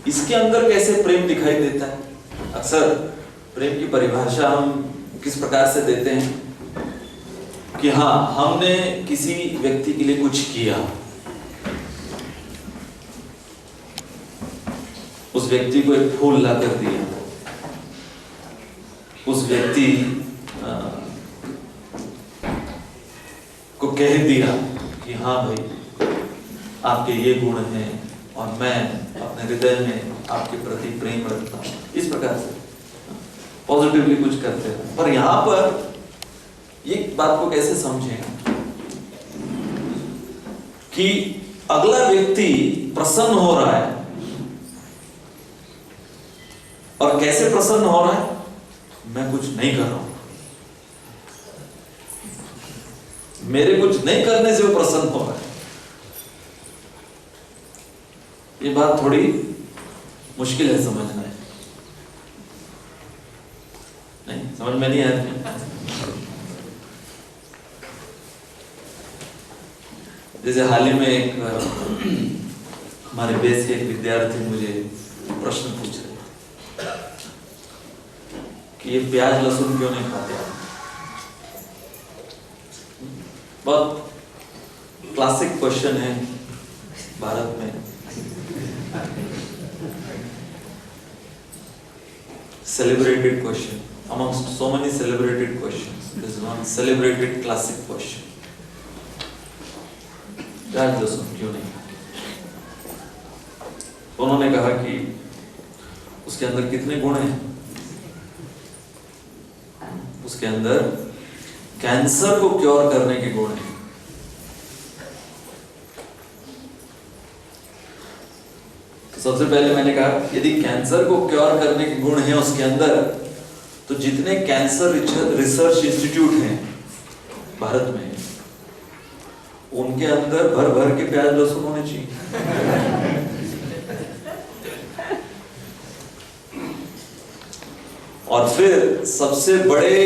इसके अंदर कैसे प्रेम दिखाई देता है। अक्सर प्रेम की परिभाषा हम किस प्रकार से देते हैं कि हाँ, हमने किसी व्यक्ति के लिए कुछ किया, उस व्यक्ति को एक फूल ला कर दिया, उस व्यक्ति को कह दिया कि हाँ भाई, आपके ये गुण हैं और मैं अपने हृदय में आपके प्रति प्रेम रखता हूं। इस प्रकार से पॉजिटिवली कुछ करते हैं। पर यहां पर ये बात को कैसे समझें कि अगला व्यक्ति प्रसन्न हो रहा है, और कैसे प्रसन्न हो रहा है, मैं कुछ नहीं कर रहा हूं, मेरे कुछ नहीं करने से वो प्रसन्न हो रहा है। ये बात थोड़ी मुश्किल है समझना है, नहीं समझ में नहीं आती। जैसे हाल ही में एक हमारे बेस के एक विद्यार्थी मुझे प्रश्न पूछ रहे कि ये प्याज लहसुन क्यों नहीं खाते आप। बहुत क्लासिक क्वेश्चन है भारत में, celebrated question amongst so many celebrated questions. This is one celebrated classic question. प्याज लहसुन क्यों नहीं? तो उन्होंने कहा कि उसके अंदर कितने गुण हैं? उसके अंदर कैंसर को क्योर करने के गुण हैं। तो सबसे पहले मैंने कहा, यदि कैंसर को क्योर करने के गुण हैं उसके अंदर, तो जितने कैंसर रिसर्च इंस्टीट्यूट हैं भारत में, उनके अंदर भर भर के प्याज लहसुन होने चाहिए। और फिर सबसे बड़े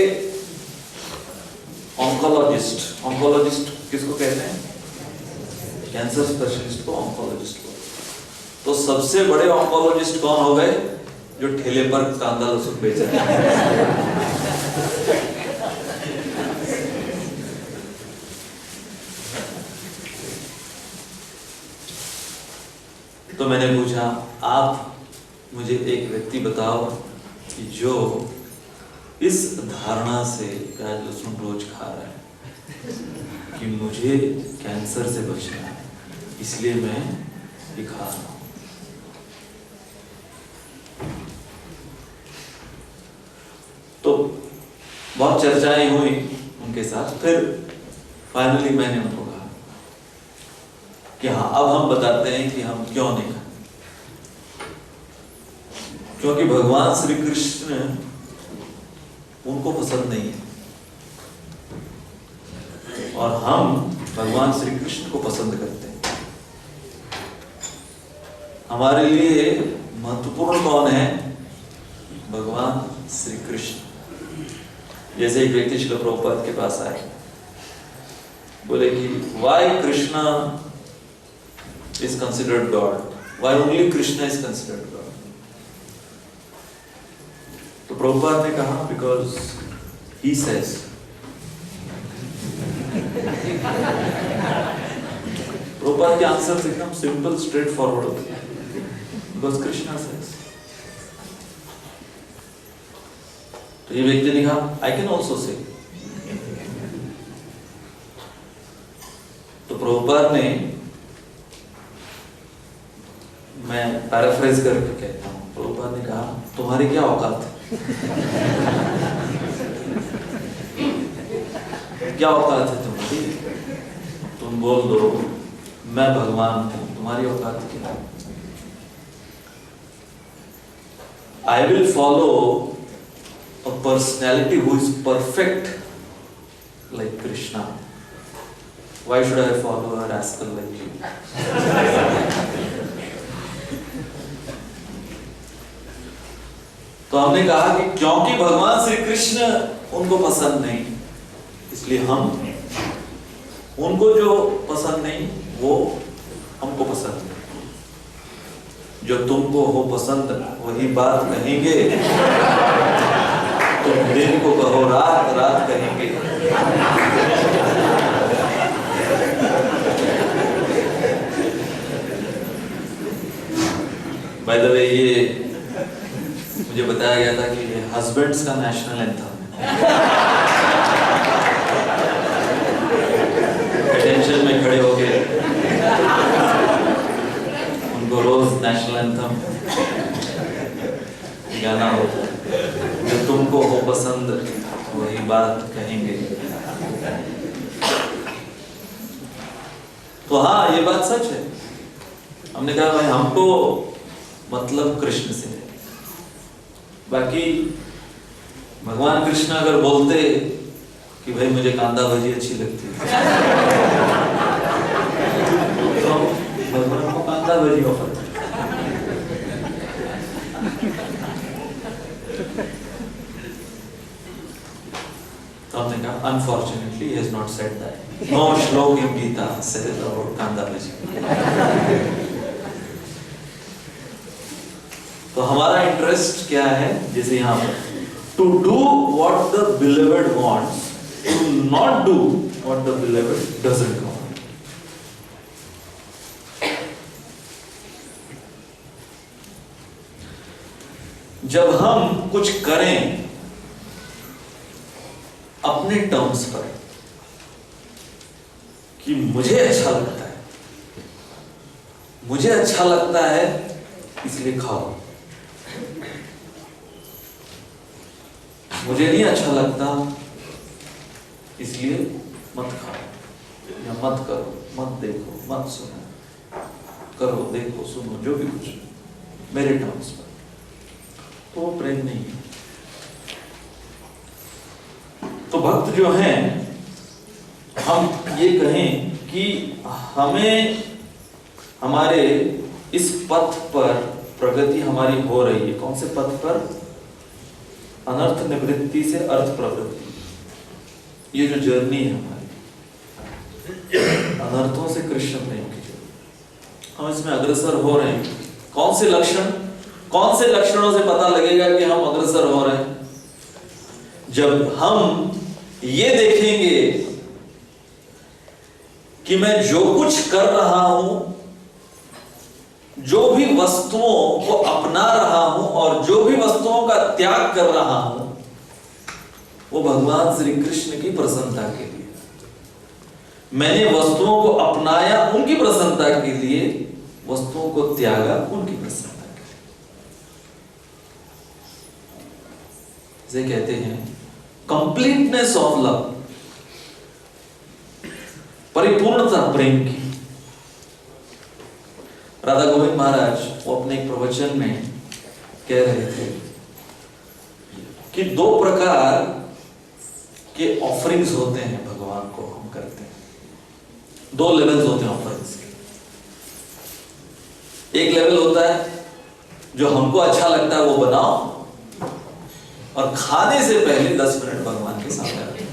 ऑन्कोलॉजिस्ट, ऑन्कोलॉजिस्ट किसको कहते हैं? कैंसर स्पेशलिस्ट को ऑन्कोलॉजिस्ट को। तो सबसे बड़े ऑन्कोलॉजिस्ट कौन हो गए? जो ठेले पर कांदा लहसुन बेच रहे हैं। तो मैंने पूछा, आप मुझे एक व्यक्ति बताओ कि जो इस धारणा से प्याज लहसुन रोज खा रहा है कि मुझे कैंसर से बचना है, इसलिए मैं ये खा रहा हूं। तो बहुत चर्चाएं हुई उनके साथ। फिर फाइनली मैंने उनको कहा कि हाँ, अब हम बताते हैं कि हम क्यों नहीं खाते। क्योंकि भगवान श्री कृष्ण उनको पसंद नहीं है और हम भगवान श्री कृष्ण को पसंद करते हैं। हमारे लिए महत्वपूर्ण कौन है? भगवान श्री कृष्ण। जैसे एक व्यक्ति श्रील प्रभुपाद के पास आए, बोले कि why Krishna is considered God, why only Krishna is considered God. तो प्रभुपाद ने कहा, बिकॉज ही सेज। प्रभुपाद के आंसर एकदम सिंपल स्ट्रेट फॉरवर्ड होते हैं, बिकॉज कृष्णा सेज। तो ये व्यक्ति ने कहा, आई कैन ऑल्सो से। तो प्रभुपाद ने, मैं पैराफ्रेज करके कहता हूं, प्रभुपाद ने कहा, तुम्हारी क्या औकात है? क्या औकात है तुम्हारी? तुम बोल दो मैं भगवान हूं, तुम्हारी औकात क्या है? I will follow a personality who is perfect like Krishna. Why should I follow a rascal like you? तो हमने कहा कि क्योंकि भगवान श्री कृष्ण उनको पसंद नहीं, इसलिए हम उनको जो पसंद नहीं वो हमको पसंद है। जो तुमको हो पसंद वही बात कहेंगे, तुम दिन को कहो रात, रात कहेंगे। बाय द वे, ये मुझे बताया गया था कि ये हस्बैंड्स का नेशनल एंथम है। अटेंशन में खड़े होके उनको रोज नेशनल एंथम गाना होता है, जो तुमको हो पसंद वही बात कहेंगे। तो हाँ, ये बात सच है। हमने कहा भाई हमको मतलब कृष्ण से है। बाकी भगवान कृष्ण अगर बोलते कि भाई मुझे कांदा भजी अच्छी लगती है, तो भगवान को कांदा भजी ऑफर। तो हमने कहा unfortunately he has not said that. No श्लोक in Gita says about कांदा भजी। तो हमारा इंटरेस्ट क्या है? जैसे यहाँ पर to do what the beloved wants, to not do what the beloved doesn't want. जब हम कुछ करें अपने टर्म्स पर कि मुझे अच्छा लगता है, मुझे अच्छा लगता है इसलिए खाओ, मुझे नहीं अच्छा लगता इसलिए मत खाओ या मत करो, मत देखो, मत सुनो, करो, देखो, सुनो, जो भी कुछ मेरे टर्म्स पर, तो वो प्रेम नहीं है। तो भक्त जो हैं, हम ये कहें कि हमें हमारे इस पथ पर प्रगति हमारी हो रही है। कौन से पथ पर? अनर्थ निवृत्ति से अर्थ प्रवृत्ति। ये जो जर्नी है हमारी अनर्थों से कृष्ण प्रेम की जर्नी, हम इसमें अग्रसर हो रहे हैं। कौन से लक्षणों से पता लगेगा कि हम अग्रसर हो रहे हैं? जब हम ये देखेंगे कि मैं जो कुछ कर रहा हूं, जो भी वस्तुओं को अपना रहा हूं और जो भी वस्तुओं का त्याग कर रहा हूं, वो भगवान श्री कृष्ण की प्रसन्नता के लिए। मैंने वस्तुओं को अपनाया उनकी प्रसन्नता के लिए, वस्तुओं को त्यागा उनकी प्रसन्नता के लिए। इसे कहते हैं कंप्लीटनेस ऑफ लव, परिपूर्णता प्रेम की। राधा गोविंद महाराज वो अपने एक प्रवचन में कह रहे थे कि 2 प्रकार के ऑफरिंग्स होते हैं भगवान को हम करते हैं। 2 लेवल्स होते हैं ऑफरिंग्स के। एक लेवल होता है जो हमको अच्छा लगता है वो बनाओ, और खाने से पहले 10 मिनट भगवान के सामने रखो।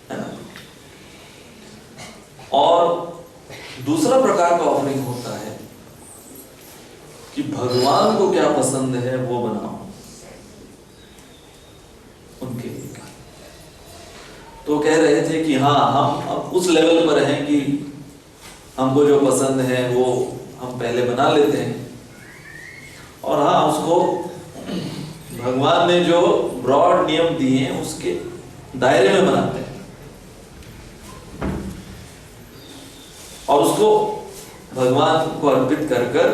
है ना? और दूसरा प्रकार का ऑफरिंग होता है कि भगवान को क्या पसंद है वो बनाओ उनके लिए। तो कह रहे थे कि हाँ, हम अब उस लेवल पर हैं कि हमको जो पसंद है वो हम पहले बना लेते हैं, और हाँ, उसको भगवान ने जो ब्रॉड नियम दिए हैं उसके दायरे में बनाते हैं। और उसको भगवान को अर्पित कर कर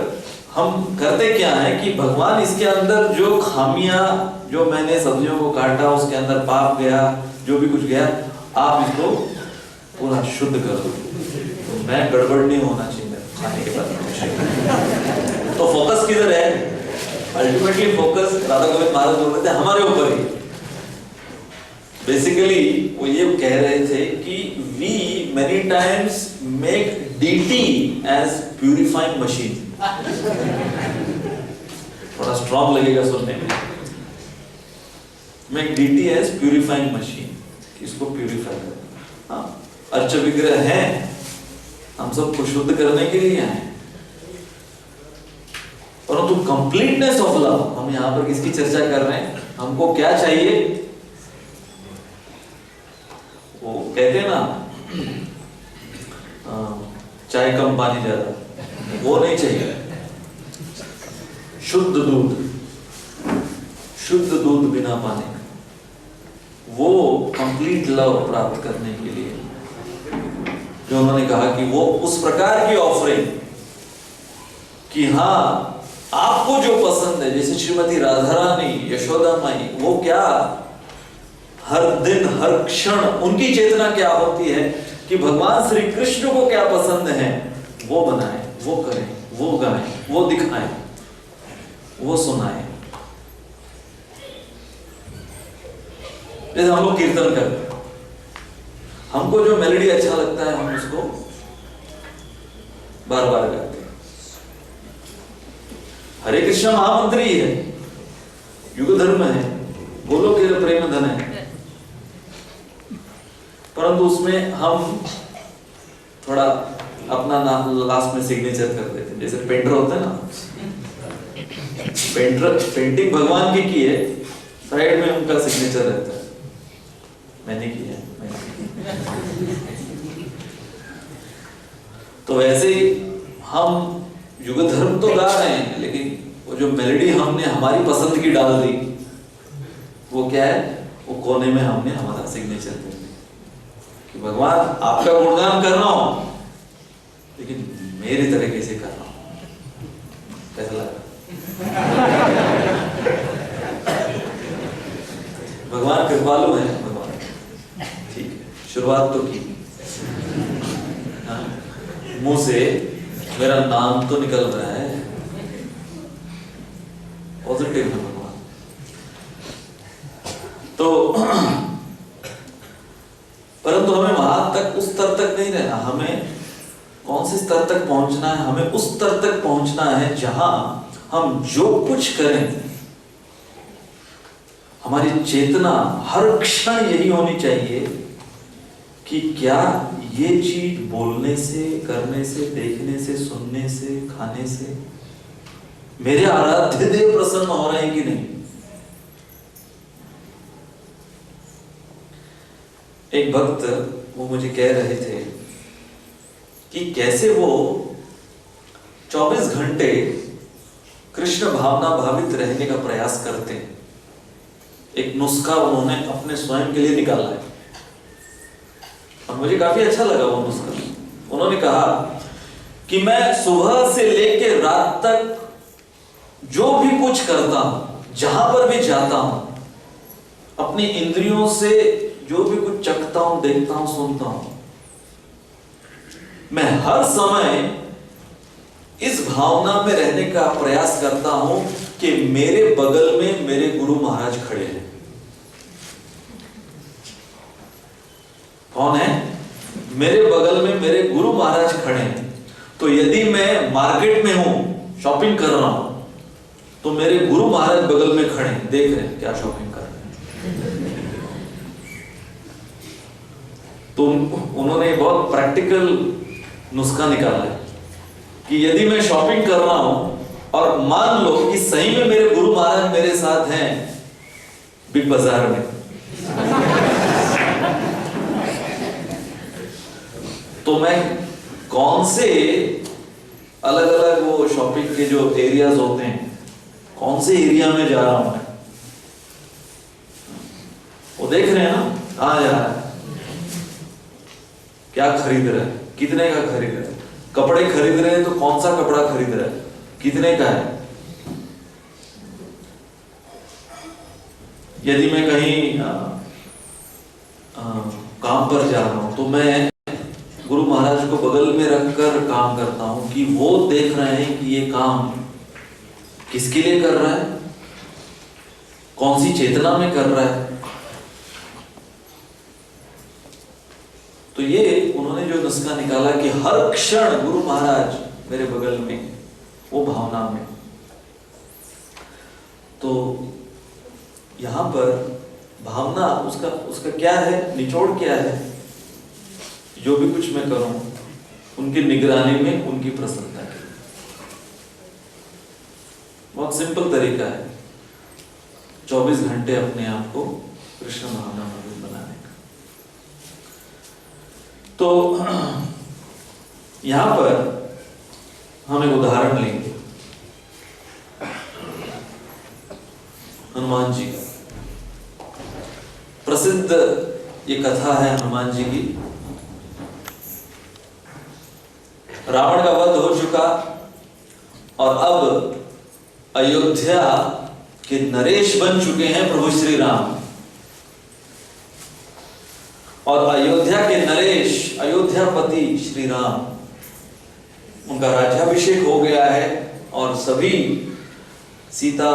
हम करते क्या है कि भगवान इसके अंदर जो खामियां, जो मैंने सब्जियों को काटा उसके अंदर पाप गया, जो भी कुछ गया, आप इसको पूरा शुद्ध कर दो। तो मैं गड़बड़ नहीं होना चाहिए खाने के बाद। तो फोकस किधर है? अल्टीमेटली फोकस राधा गोविंद महाराज बोल रहे थे हमारे ऊपर ही। बेसिकली वो ये कह रहे थे कि we many times make DT as purifying machine। थोड़ा स्ट्रॉन्ग लगेगा सुनने में। make DT as purifying machine, इसको प्यूरिफाई करना। हाँ, अर्च विग्रह है, हम सबको शुद्ध करने के लिए हैं, परंतु कंप्लीटनेस ऑफ लव, हम यहां पर किसकी चर्चा कर रहे हैं? हमको क्या चाहिए? वो कहते हैं ना, चाय कम पानी ज्यादा, वो नहीं चाहिए। शुद्ध दूध बिना पानी, वो कंप्लीट लव प्राप्त करने के लिए जो उन्होंने कहा कि वो उस प्रकार की ऑफरिंग कि हाँ, आपको जो पसंद है, जैसे श्रीमती राधा रानी, यशोदा माई, वो क्या हर दिन हर क्षण उनकी चेतना क्या होती है कि भगवान श्री कृष्ण को क्या पसंद है वो बनाएं, वो करें, वो गाएं, वो दिखाएं, वो सुनाएं। जैसे हम लोग कीर्तन करते हैं, हमको जो मेलोडी अच्छा लगता है हम उसको बार बार गाते हैं। हरे कृष्ण महामंत्र ही है, युग धर्म है, गोलोक के प्रेम धन है, परंतु उसमें हम थोड़ा अपना नाम लास्ट में सिग्नेचर कर देते हैं। जैसे पेंटर होता है ना, पेंटिंग भगवान की है, साइड में उनका सिग्नेचर रहता है, मैंने की है, तो वैसे ही हम युग धर्म तो गा रहे हैं, लेकिन वो जो मेलोडी हमने हमारी पसंद की डाल दी, वो क्या है, वो कोने में हमने हमारा सिग्नेचर कर दिया कि भगवान आपका गुणगान कर रहा हूं, लेकिन मेरे तरीके से कर रहा हूं। कैसा लगा? भगवान कृपालु है, भगवान ठीक है, शुरुआत तो की, मुंह से मेरा नाम तो निकल रहा है, पॉजिटिव है भगवान। तो परंतु हमें वहां तक, उस स्तर तक नहीं रहना। हमें कौन से स्तर तक पहुंचना है? हमें उस स्तर तक पहुंचना है जहां हम जो कुछ करें हमारी चेतना हर क्षण यही होनी चाहिए कि क्या ये चीज बोलने से, करने से, देखने से, सुनने से, खाने से मेरे आराध्य देव प्रसन्न हो रहे हैं कि नहीं। एक भक्त वो मुझे कह रहे थे कि कैसे वो 24 घंटे कृष्ण भावना भावित रहने का प्रयास करते हैं। एक नुस्खा उन्होंने अपने स्वयं के लिए निकाला है और मुझे काफी अच्छा लगा वो नुस्खा। उन्होंने कहा कि मैं सुबह से लेकर रात तक जो भी कुछ करता हूं, जहां पर भी जाता हूं, अपनी इंद्रियों से जो भी कुछ चखता हूं, देखता हूं, सुनता हूं, मैं हर समय इस भावना में रहने का प्रयास करता हूं कि मेरे बगल में मेरे गुरु महाराज खड़े हैं। कौन है? मेरे बगल में मेरे गुरु महाराज खड़े हैं। तो यदि मैं मार्केट में हूं, शॉपिंग कर रहा हूं, तो मेरे गुरु महाराज बगल में खड़े हैं, देख रहे हैं क्या शॉपिंग कर रहे हैं। तो उन्होंने बहुत प्रैक्टिकल नुस्खा निकाला है कि यदि मैं शॉपिंग कर रहा हूं और मान लो कि सही में मेरे गुरु महाराज मेरे साथ हैं बिग बाजार में, तो मैं कौन से अलग अलग वो शॉपिंग के जो एरियाज होते हैं, कौन से एरिया में जा रहा हूं मैं, वो देख रहे हैं ना, कहां जा रहा है, क्या खरीद रहा है, कितने का खरीद रहा है। कपड़े खरीद रहे हैं तो कौन सा कपड़ा खरीद रहा है, कितने का है। यदि मैं कहीं काम पर जा रहा हूं तो मैं गुरु महाराज को बगल में रखकर काम करता हूं कि वो देख रहे हैं कि ये काम किसके लिए कर रहा है, कौन सी चेतना में कर रहा है। तो ये उन्होंने जो नुस्खा निकाला कि हर क्षण गुरु महाराज मेरे बगल में, वो भावना में। तो यहां पर भावना उसका क्या है, निचोड़ क्या है, जो भी कुछ मैं करूं उनकी निगरानी में, उनकी प्रसन्नता के। बहुत सिंपल तरीका है 24 घंटे अपने आप को कृष्ण भावना में बनाने का। तो यहां पर हम एक उदाहरण लेंगे हनुमान जी का। प्रसिद्ध ये कथा है हनुमान जी की। रावण का वध हो चुका और अब अयोध्या के नरेश बन चुके हैं प्रभु श्री राम। और अयोध्या के नरेश, अयोध्यापति श्री राम, उनका राज्याभिषेक हो गया है और सभी सीता,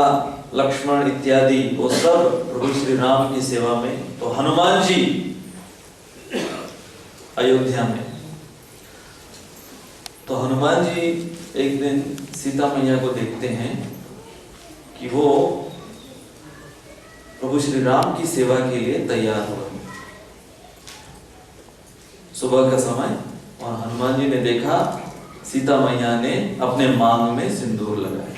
लक्ष्मण इत्यादि वो सब प्रभु श्री राम की सेवा में। तो हनुमान जी अयोध्या में, तो हनुमान जी एक दिन सीता मैया को देखते हैं कि वो प्रभु श्री राम की सेवा के लिए तैयार हो रहे हैं। सुबह का समय, और हनुमान जी ने देखा सीता मैया ने अपने मांग में सिंदूर लगाया।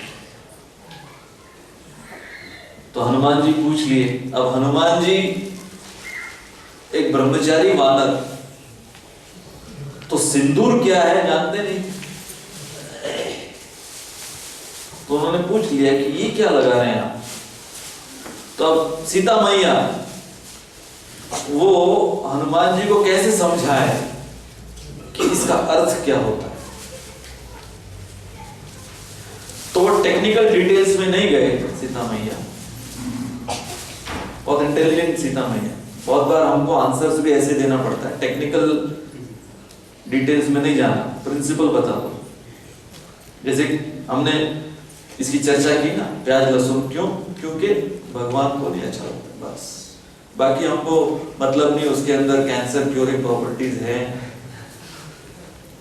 तो हनुमान जी पूछ लिए। अब हनुमान जी एक ब्रह्मचारी वानर, तो सिंदूर क्या है जानते नहीं। तो उन्होंने पूछ लिया कि ये क्या लगा रहे हैं आप। तो अब सीता मैया वो हनुमान जी को कैसे समझाए कि इसका अर्थ क्या होता है। तो वो टेक्निकल डिटेल्स में नहीं गए सीता मैया, बहुत इंटेलिजेंट सीता मैया। बहुत बार हमको आंसर्स भी ऐसे देना पड़ता है, टेक्निकल डिटेल्स में नहीं जाना, प्रिंसिपल बता दो। जैसे हमने इसकी चर्चा की ना, प्याज लहसुन क्यों, क्योंकि भगवान को नहीं अच्छा लगता, बस। बाकी हमको मतलब नहीं उसके अंदर कैंसर क्यूरिंग प्रॉपर्टीज है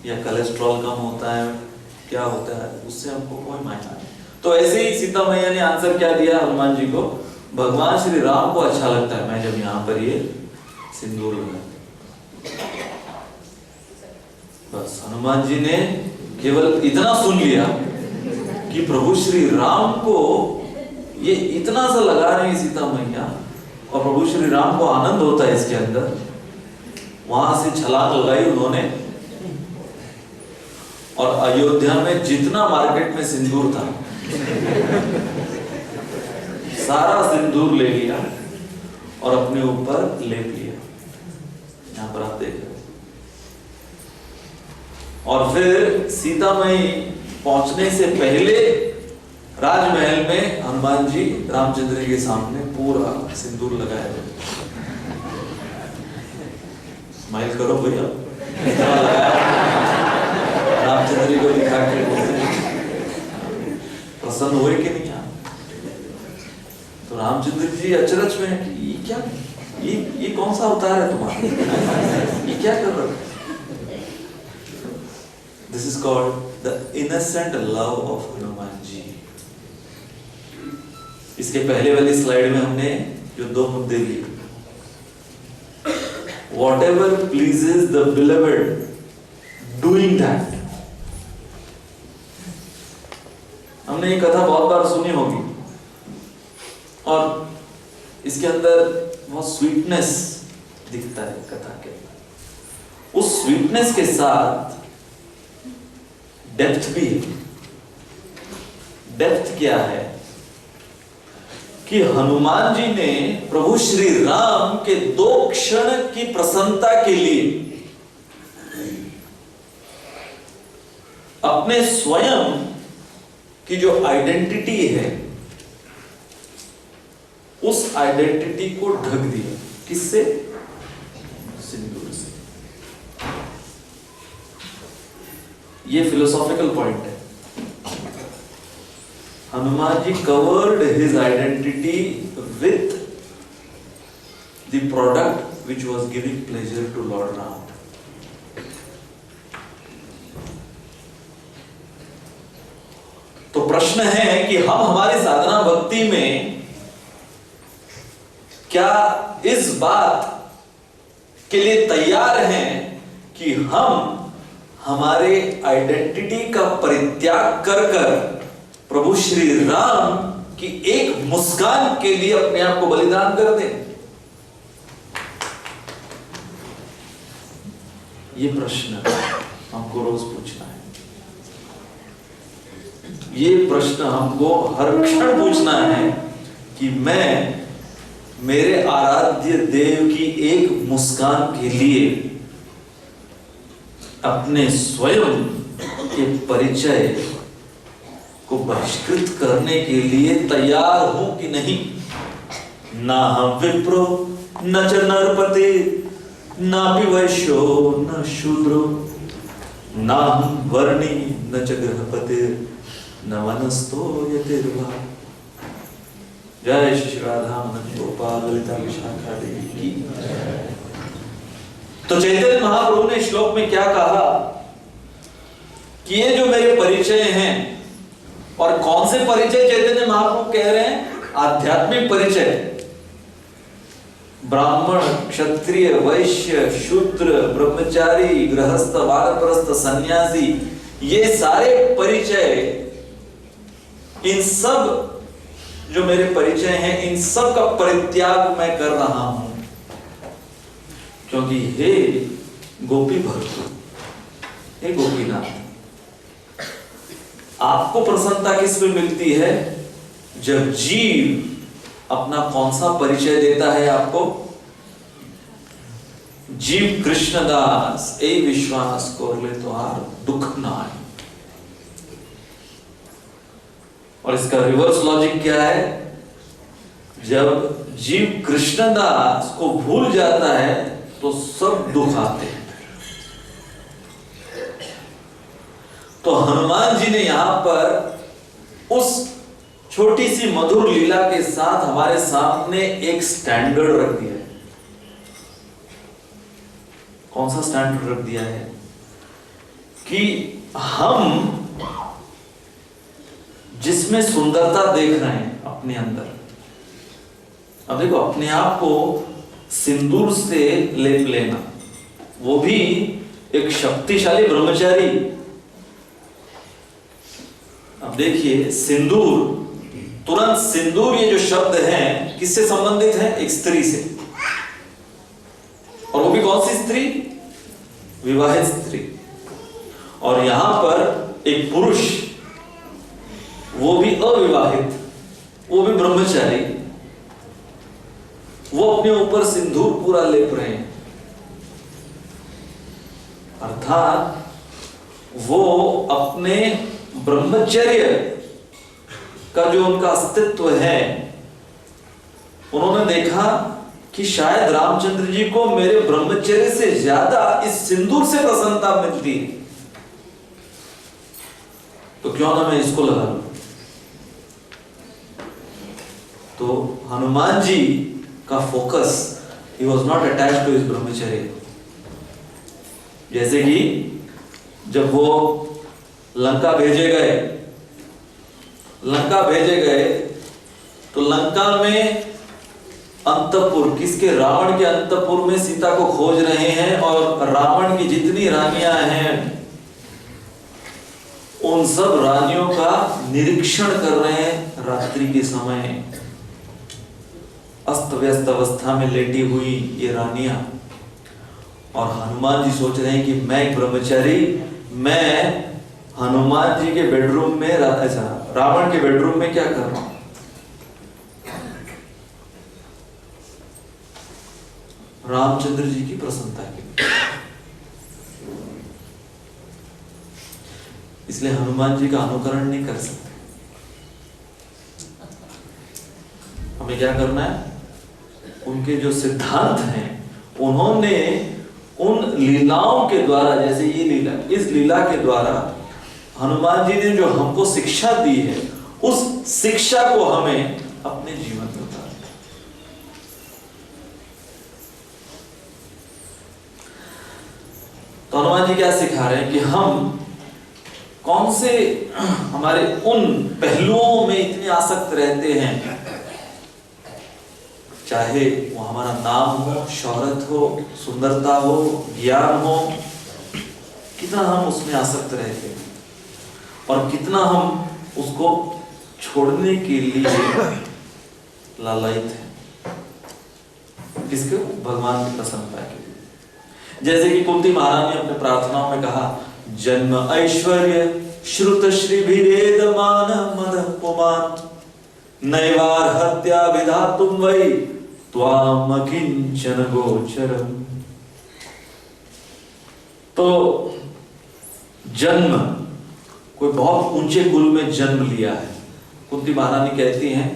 या कोलेस्ट्रॉल कम होता है, क्या होता है, उससे हमको कोई मायना नहीं। तो ऐसे ही सीता मैया ने आंसर क्या दिया हनुमान जी को, भगवान श्री राम को अच्छा लगता है मैं जब यहाँ पर ये सिंदूर लगाती। बस हनुमान जी ने केवल इतना सुन लिया कि प्रभु श्री राम को ये इतना सा लगा रही सीता मैया, और प्रभु श्री राम को आनंद होता है इसके अंदर। वहां से छलांग लगाई उन्होंने, और अयोध्या में जितना मार्केट में सिंदूर था सारा सिंदूर ले लिया और अपने ऊपर लेप लिया। यहां पर आप देख रहे हो। और फिर सीता मई पहुंचने से पहले राजमहल में हनुमान जी रामचंद्र के सामने पूरा सिंदूर लगाए हुए। स्माइल करो भैया। रामचंद्र जी को दिखा के प्रसन्न हुए कि नहीं आप? तो रामचंद्र जी अचरज में कि ये क्या, ये कौन सा अवतार है तुम्हारा, ये क्या कर रहे हो? This is called the innocent love of Hanuman ji. इसके पहले वाली स्लाइड में हमने जो दो मुद्दे लिए, whatever pleases the beloved, doing that। हमने ये कथा बहुत बार सुनी होगी, और इसके अंदर बहुत स्वीटनेस दिखता है कथा के अंदर। उस स्वीटनेस के साथ डेप्थ भी है। डेप्थ क्या है कि हनुमान जी ने प्रभु श्री राम के 2 क्षण की प्रसन्नता के लिए अपने स्वयं की जो आइडेंटिटी है उस आइडेंटिटी को ढक दिया। किससे? सिंदूर से। ये फिलोसॉफिकल पॉइंट है। Hanuman ji covered his identity with the product which was giving pleasure to lord Ram. तो प्रश्न है कि हम हमारी साधना भक्ति में क्या इस बात के लिए तैयार हैं कि हम हमारे आइडेंटिटी का परित्याग कर कर प्रभु श्री राम की एक मुस्कान के लिए अपने आप को बलिदान कर दें? ये प्रश्न हमको रोज पूछना है। ये प्रश्न हमको हर क्षण पूछना है कि मैं मेरे आराध्य देव की एक मुस्कान के लिए अपने स्वयं के परिचय को बहिष्कृत करने के लिए तैयार हूं कि नहीं। ना हम विप्रो न च नरपति ना भी वैश्यो न शूद्रो ना हम वर्णी न च गृहपति न वनस्थो यतिर्वा। जय श्री राधा मदन गोपाल ललिता विशाखा देवी की। तो चैतन्य महाप्रभु ने श्लोक में क्या कहा कि ये जो मेरे परिचय हैं, और कौन से परिचय चैतन्य महाप्रभु कह रहे हैं? आध्यात्मिक परिचय। ब्राह्मण, क्षत्रिय, वैश्य, शूद्र, ब्रह्मचारी, गृहस्थ, वानप्रस्थ, सन्यासी, ये सारे परिचय, इन सब जो मेरे परिचय हैं, इन सब का परित्याग मैं कर रहा हूं। क्योंकि हे गोपी भक्त, हे गोपीनाथ, आपको प्रसन्नता किस में मिलती है? जब जीव अपना कौन सा परिचय देता है आपको? जीव कृष्णदास ए विश्वास कोरले तो आर दुख ना आए। और इसका रिवर्स लॉजिक क्या है? जब जीव कृष्णदास को भूल जाता है तो सब दुख आते हैं। तो हनुमान जी ने यहां पर उस छोटी सी मधुर लीला के साथ हमारे सामने एक स्टैंडर्ड रख दिया है। कौन सा स्टैंडर्ड रख दिया है? कि हम जिसमें सुंदरता देख रहे हैं अपने अंदर, अब देखो, अपने आप को सिंदूर से लेप लेना, वो भी एक शक्तिशाली ब्रह्मचारी। अब देखिए, सिंदूर, तुरंत सिंदूर ये जो शब्द है किससे संबंधित है? एक स्त्री से। और वो भी कौन सी स्त्री? विवाहित स्त्री। और यहां पर एक पुरुष, वो भी अविवाहित, वो भी ब्रह्मचारी, वो अपने ऊपर सिंदूर पूरा लेप रहे हैं। अर्थात वो अपने ब्रह्मचर्य का जो उनका अस्तित्व है, उन्होंने देखा कि शायद रामचंद्र जी को मेरे ब्रह्मचर्य से ज्यादा इस सिंदूर से प्रसन्नता मिलती है, तो क्यों ना मैं इसको लगा लूं। तो हनुमान जी का focus, he was not attached to his ब्रह्मचर्य। जैसे कि जब वो लंका भेजे गए तो लंका में अंतपुर, किसके? रावण के अंतपुर में सीता को खोज रहे हैं, और रावण की जितनी रानियां हैं उन सब रानियों का निरीक्षण कर रहे हैं। रात्रि के समय अस्त व्यस्त अवस्था में लेटी हुई ये रानियां, और हनुमान जी सोच रहे हैं कि मैं एक ब्रह्मचारी, मैं हनुमान जी के बेडरूम में, रावण के बेडरूम में क्या कर रहा हूं? रामचंद्र जी की प्रसन्नता के लिए। इसलिए हनुमान जी का अनुकरण नहीं कर सकते। हमें क्या करना है? उनके जो सिद्धांत हैं, उन्होंने उन लीलाओं के द्वारा, जैसे ये लीला, इस लीला के द्वारा हनुमान जी ने जो हमको शिक्षा दी है, उस शिक्षा को हमें अपने जीवन में उतारना। तो हनुमान जी क्या सिखा रहे हैं कि हम कौन से हमारे उन पहलुओं में इतने आसक्त रहते हैं, चाहे वो हमारा नाम हो, शोहरत हो, सुंदरता हो, ज्ञान हो, कितना हम उसमें आसक्त रहते हैं और कितना हम उसको छोड़ने के लिए लालायित हैं। किसके? भगवान की प्रसन्नता के लिए। जैसे कि कुंती महारानी ने अपने प्रार्थनाओं में कहा, जन्म ऐश्वर्य श्रुत श्री भिरेद मान मद पुमान नैवार हत्या विधातुम वै त्वाम किंचन गोचरम। तो जन्म, कोई बहुत ऊंचे कुल में जन्म लिया है। कुंती महारानी कहती हैं,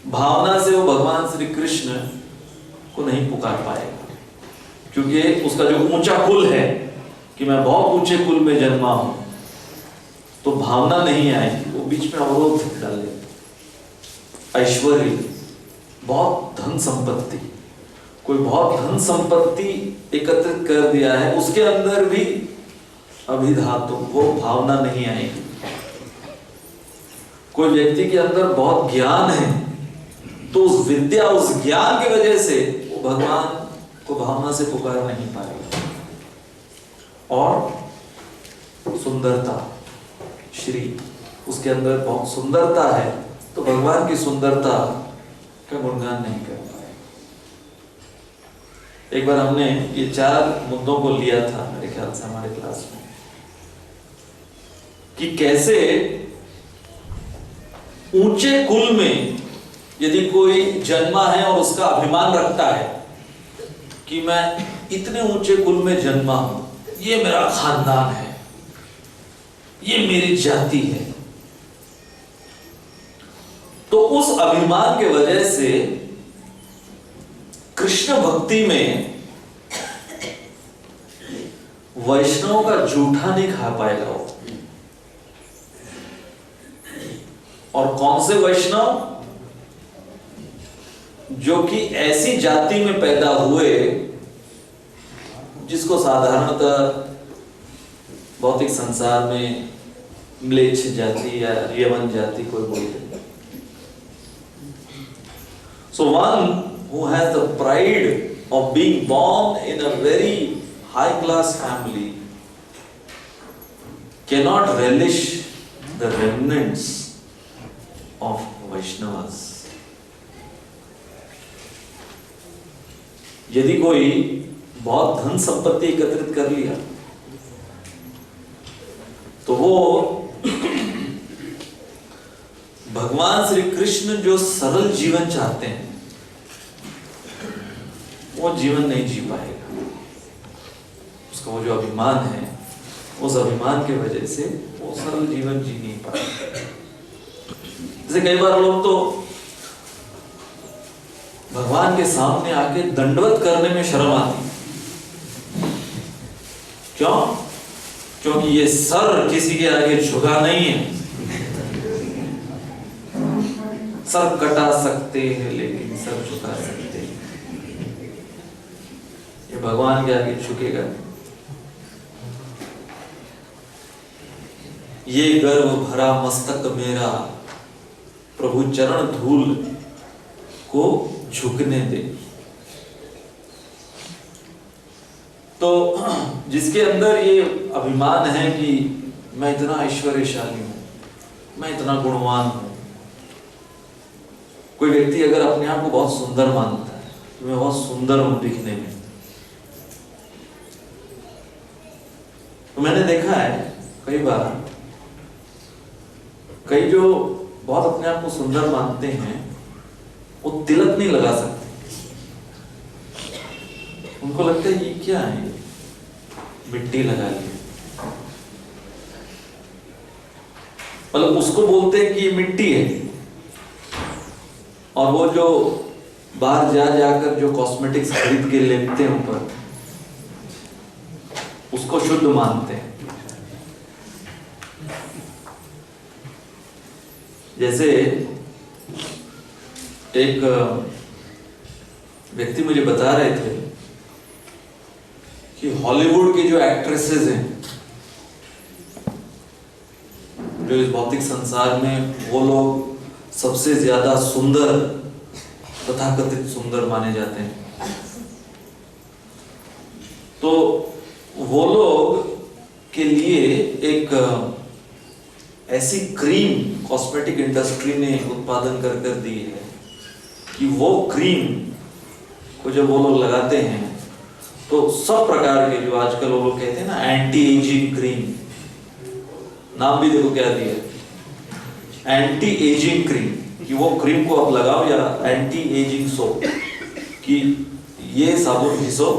भावना से वो भगवान श्री कृष्ण को नहीं पुकार पाएगा, क्योंकि उसका जो ऊंचा कुल है कि मैं बहुत ऊंचे कुल में जन्मा हूं, तो भावना नहीं आएगी, वो बीच में अवरोध डाल देगा। ऐश्वर्य, बहुत धन संपत्ति, कोई बहुत धन संपत्ति एकत्रित कर दिया है, उसके अंदर भी अभिधातु, वो भावना नहीं आएगी। कोई व्यक्ति के अंदर बहुत ज्ञान है, तो उस विद्या, उस ज्ञान की वजह से वो भगवान को भावना से पुकार नहीं पाएगा। और सुंदरता, श्री, उसके अंदर बहुत सुंदरता है, तो भगवान की सुंदरता का गुणगान नहीं कर पाए। एक बार हमने ये 4 मुद्दों को लिया था मेरे ख्याल से हमारे क्लास में, कि कैसे ऊंचे कुल में यदि कोई जन्मा है और उसका अभिमान रखता है कि मैं इतने ऊंचे कुल में जन्मा हूं, ये मेरा खानदान है, ये मेरी जाति है, तो उस अभिमान के वजह से कृष्ण भक्ति में वैष्णव का जूठा नहीं खा पाएगा वो। और कौन से वैष्णव? जो कि ऐसी जाति में पैदा हुए जिसको साधारणतः भौतिक संसार में म्लेच्छ जाति या यवन जाति कोई बोलते हैं। So one who has the pride of being born in a very high class family cannot relish the remnants of Vaishnavas. यदि कोई बहुत धन संपत्ति एकत्रित कर लिया तो वो भगवान श्री कृष्ण जो सरल जीवन चाहते हैं वो जीवन नहीं जी पाएगा। उसका वो जो अभिमान है, उस अभिमान की वजह से वो सरल जीवन जी नहीं पाएगा। जैसे कई बार लोग तो भगवान के सामने आके दंडवत करने में शर्म आती। क्यों? क्योंकि ये सर किसी के आगे झुका नहीं है। सर कटा सकते हैं लेकिन सर झुका सकते हैं, ये भगवान के आगे झुकेगा। ये गर्व भरा मस्तक मेरा प्रभु चरण धूल को झुकने दे। तो जिसके अंदर ये अभिमान है कि मैं इतना ऐश्वर्यशाली हूं, मैं इतना गुणवान हूं। कोई व्यक्ति अगर अपने आप को बहुत सुंदर मानता है, तो मैं बहुत सुंदर हूं दिखने में, तो मैंने देखा है कई बार कई जो बहुत अपने आप को सुंदर मानते हैं वो तिलक नहीं लगा सकते। उनको लगता है ये क्या है, मिट्टी लगा ली। मतलब उसको बोलते हैं कि ये मिट्टी है, और वो जो बाहर जाकर जो कॉस्मेटिक्स खरीद के लेते हैं ऊपर, उसको शुद्ध मानते हैं। जैसे एक व्यक्ति मुझे बता रहे थे कि हॉलीवुड की जो एक्ट्रेसेस हैं, जो इस भौतिक संसार में वो लोग सबसे ज्यादा सुंदर, तथाकथित सुंदर माने जाते हैं, तो वो लोग के लिए एक ऐसी क्रीम कॉस्मेटिक इंडस्ट्री ने उत्पादन कर दी है कि वो क्रीम को जब वो लोग लगाते हैं तो सब प्रकार के जो आजकल वो लोग कहते हैं ना एंटी एजिंग क्रीम, नाम भी देखो क्या दिया, एंटी एजिंग क्रीम, कि वो क्रीम को आप लगाओ, या एंटी एजिंग सोप कि ये साबुन घिसो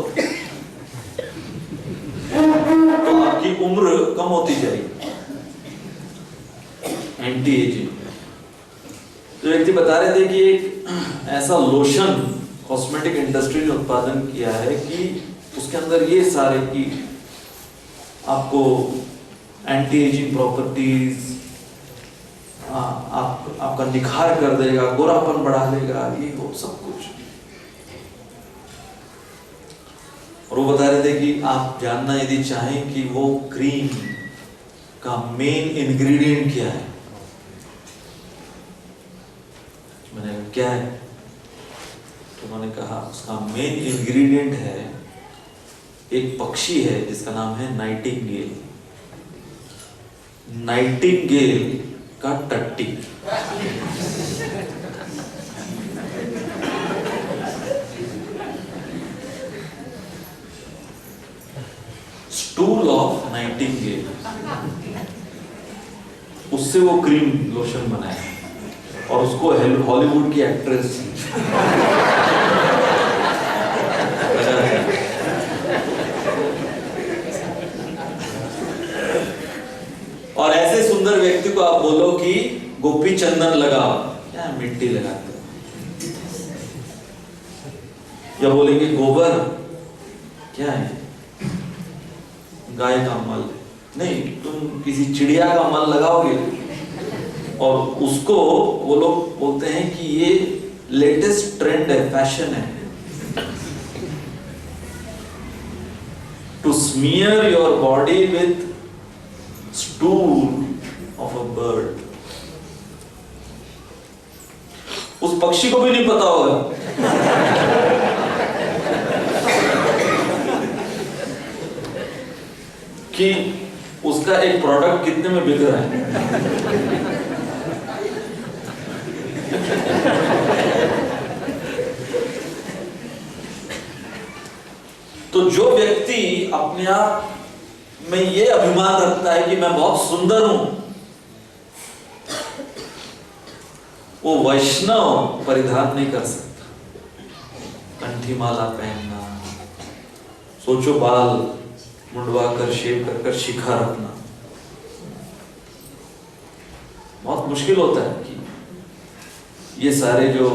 तो आपकी उम्र कम होती जाएगी। Anti ageing. तो व्यक्ति बता रहे थे कि एक ऐसा लोशन कॉस्मेटिक इंडस्ट्री ने उत्पादन किया है कि उसके अंदर ये सारे की आपको एंटी एजिंग प्रॉपर्टीज, आपका निखार कर देगा, गोरापन बढ़ा देगा, ये वो सब कुछ। और वो बता रहे थे कि आप जानना यदि चाहें कि वो क्रीम का मेन इंग्रेडिएंट क्या है, मैंने कहा क्या है, तो उन्होंने कहा उसका मेन इंग्रेडिएंट है, एक पक्षी है जिसका नाम है नाइटिंगेल। नाइटिंगेल का टट्टी। स्टूल ऑफ नाइटिंगेल, उससे वो क्रीम लोशन बनाया और उसको हॉलीवुड की एक्ट्रेस और ऐसे सुंदर व्यक्ति को आप बोलो कि गोपी चंदन लगाओ, क्या मिट्टी लगाते हो, या बोलेंगे गोबर क्या है, गाय का मल, नहीं तुम किसी चिड़िया का मल लगाओगे और उसको वो लोग बोलते हैं कि ये लेटेस्ट ट्रेंड है, फैशन है, to smear your body with stool of a bird। उस पक्षी को भी नहीं पता होगा कि उसका एक प्रोडक्ट कितने में बिक रहा है। तो जो व्यक्ति अपने आप में ये अभिमान रखता है कि मैं बहुत सुंदर हूं, वो वैष्णव परिधान नहीं कर सकता। कंठी माला पहनना, सोचो बाल मुंडवा कर शेव कर शिखा रखना बहुत मुश्किल होता है कि ये सारे जो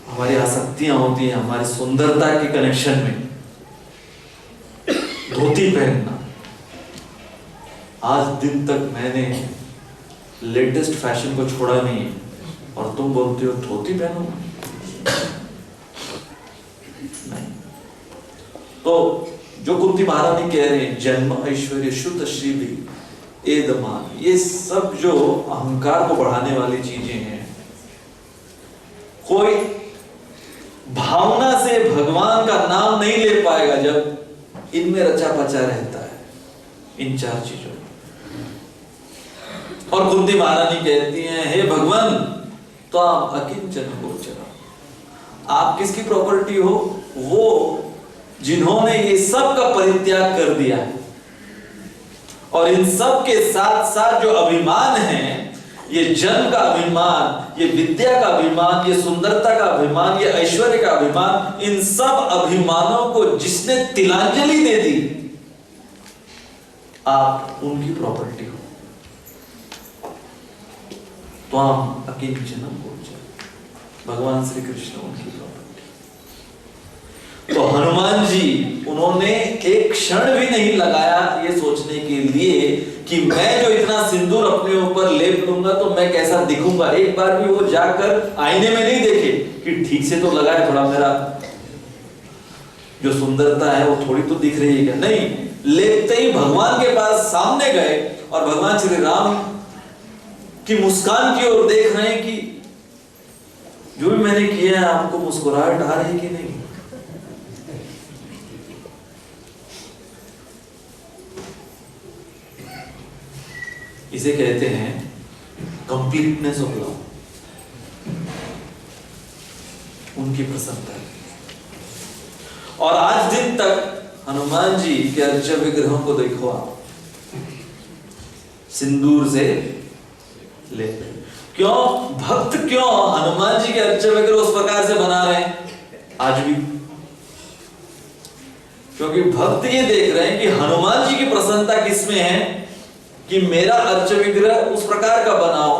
हमारी आसक्तियां होती हैं हमारी सुंदरता के कनेक्शन में, धोती पहनना। आज दिन तक मैंने लेटेस्ट फैशन को छोड़ा नहीं है और तुम बोलते हो धोती पहनो। नहीं। तो जो कुंती महारानी कह रहे हैं, जन्म ऐश्वर्य शुद्ध श्री एदमान, ये सब जो अहंकार को बढ़ाने वाली चीजें हैं, कोई भावना से भगवान का नाम नहीं ले पाएगा जब इनमें रचा पचा रहता है, इन चार चीजों में। और कुंती महारानी कहती हैं, हे भगवान तो आप अकिंचन गोचर, आप किसकी प्रॉपर्टी हो? वो जिन्होंने ये सब का परित्याग कर दिया है। और इन सब के साथ साथ जो अभिमान है, ये जन्म का अभिमान, ये विद्या का अभिमान, ये सुंदरता का अभिमान, ये ऐश्वर्य का अभिमान, इन सब अभिमानों को जिसने तिलांजलि दे दी, आप उनकी प्रॉपर्टी हो। तो हम अकिंचनम गोचर, भगवान श्री कृष्ण उनकी प्रॉपर्टी। तो हनुमान जी, उन्होंने एक क्षण भी नहीं लगाया ये सोचने के लिए कि मैं जो इतना सिंदूर अपने ऊपर लेप लूंगा तो मैं कैसा दिखूंगा। एक बार भी वो जाकर आईने में नहीं देखे कि ठीक से तो लगा है, थोड़ा मेरा जो सुंदरता है वो थोड़ी तो दिख रही है क्या। नहीं, लेपते ही भगवान के पास सामने गए और भगवान श्री राम की मुस्कान की ओर देख रहे हैं कि जो भी मैंने किया है आपको मुस्कुराहट आ रही कि नहीं। इसे कहते हैं कंप्लीटनेस ऑफ लव, उनकी प्रसन्नता। और आज दिन तक हनुमान जी के अर्चा विग्रहों को देखो आप, सिंदूर से लेते। क्यों? भक्त क्यों हनुमान जी के अर्चा विग्रह उस प्रकार से बना रहे हैं आज भी? क्योंकि भक्त ये देख रहे हैं कि हनुमान जी की प्रसन्नता किसमें है कि मेरा अर्च विग्रह उस प्रकार का बनाओ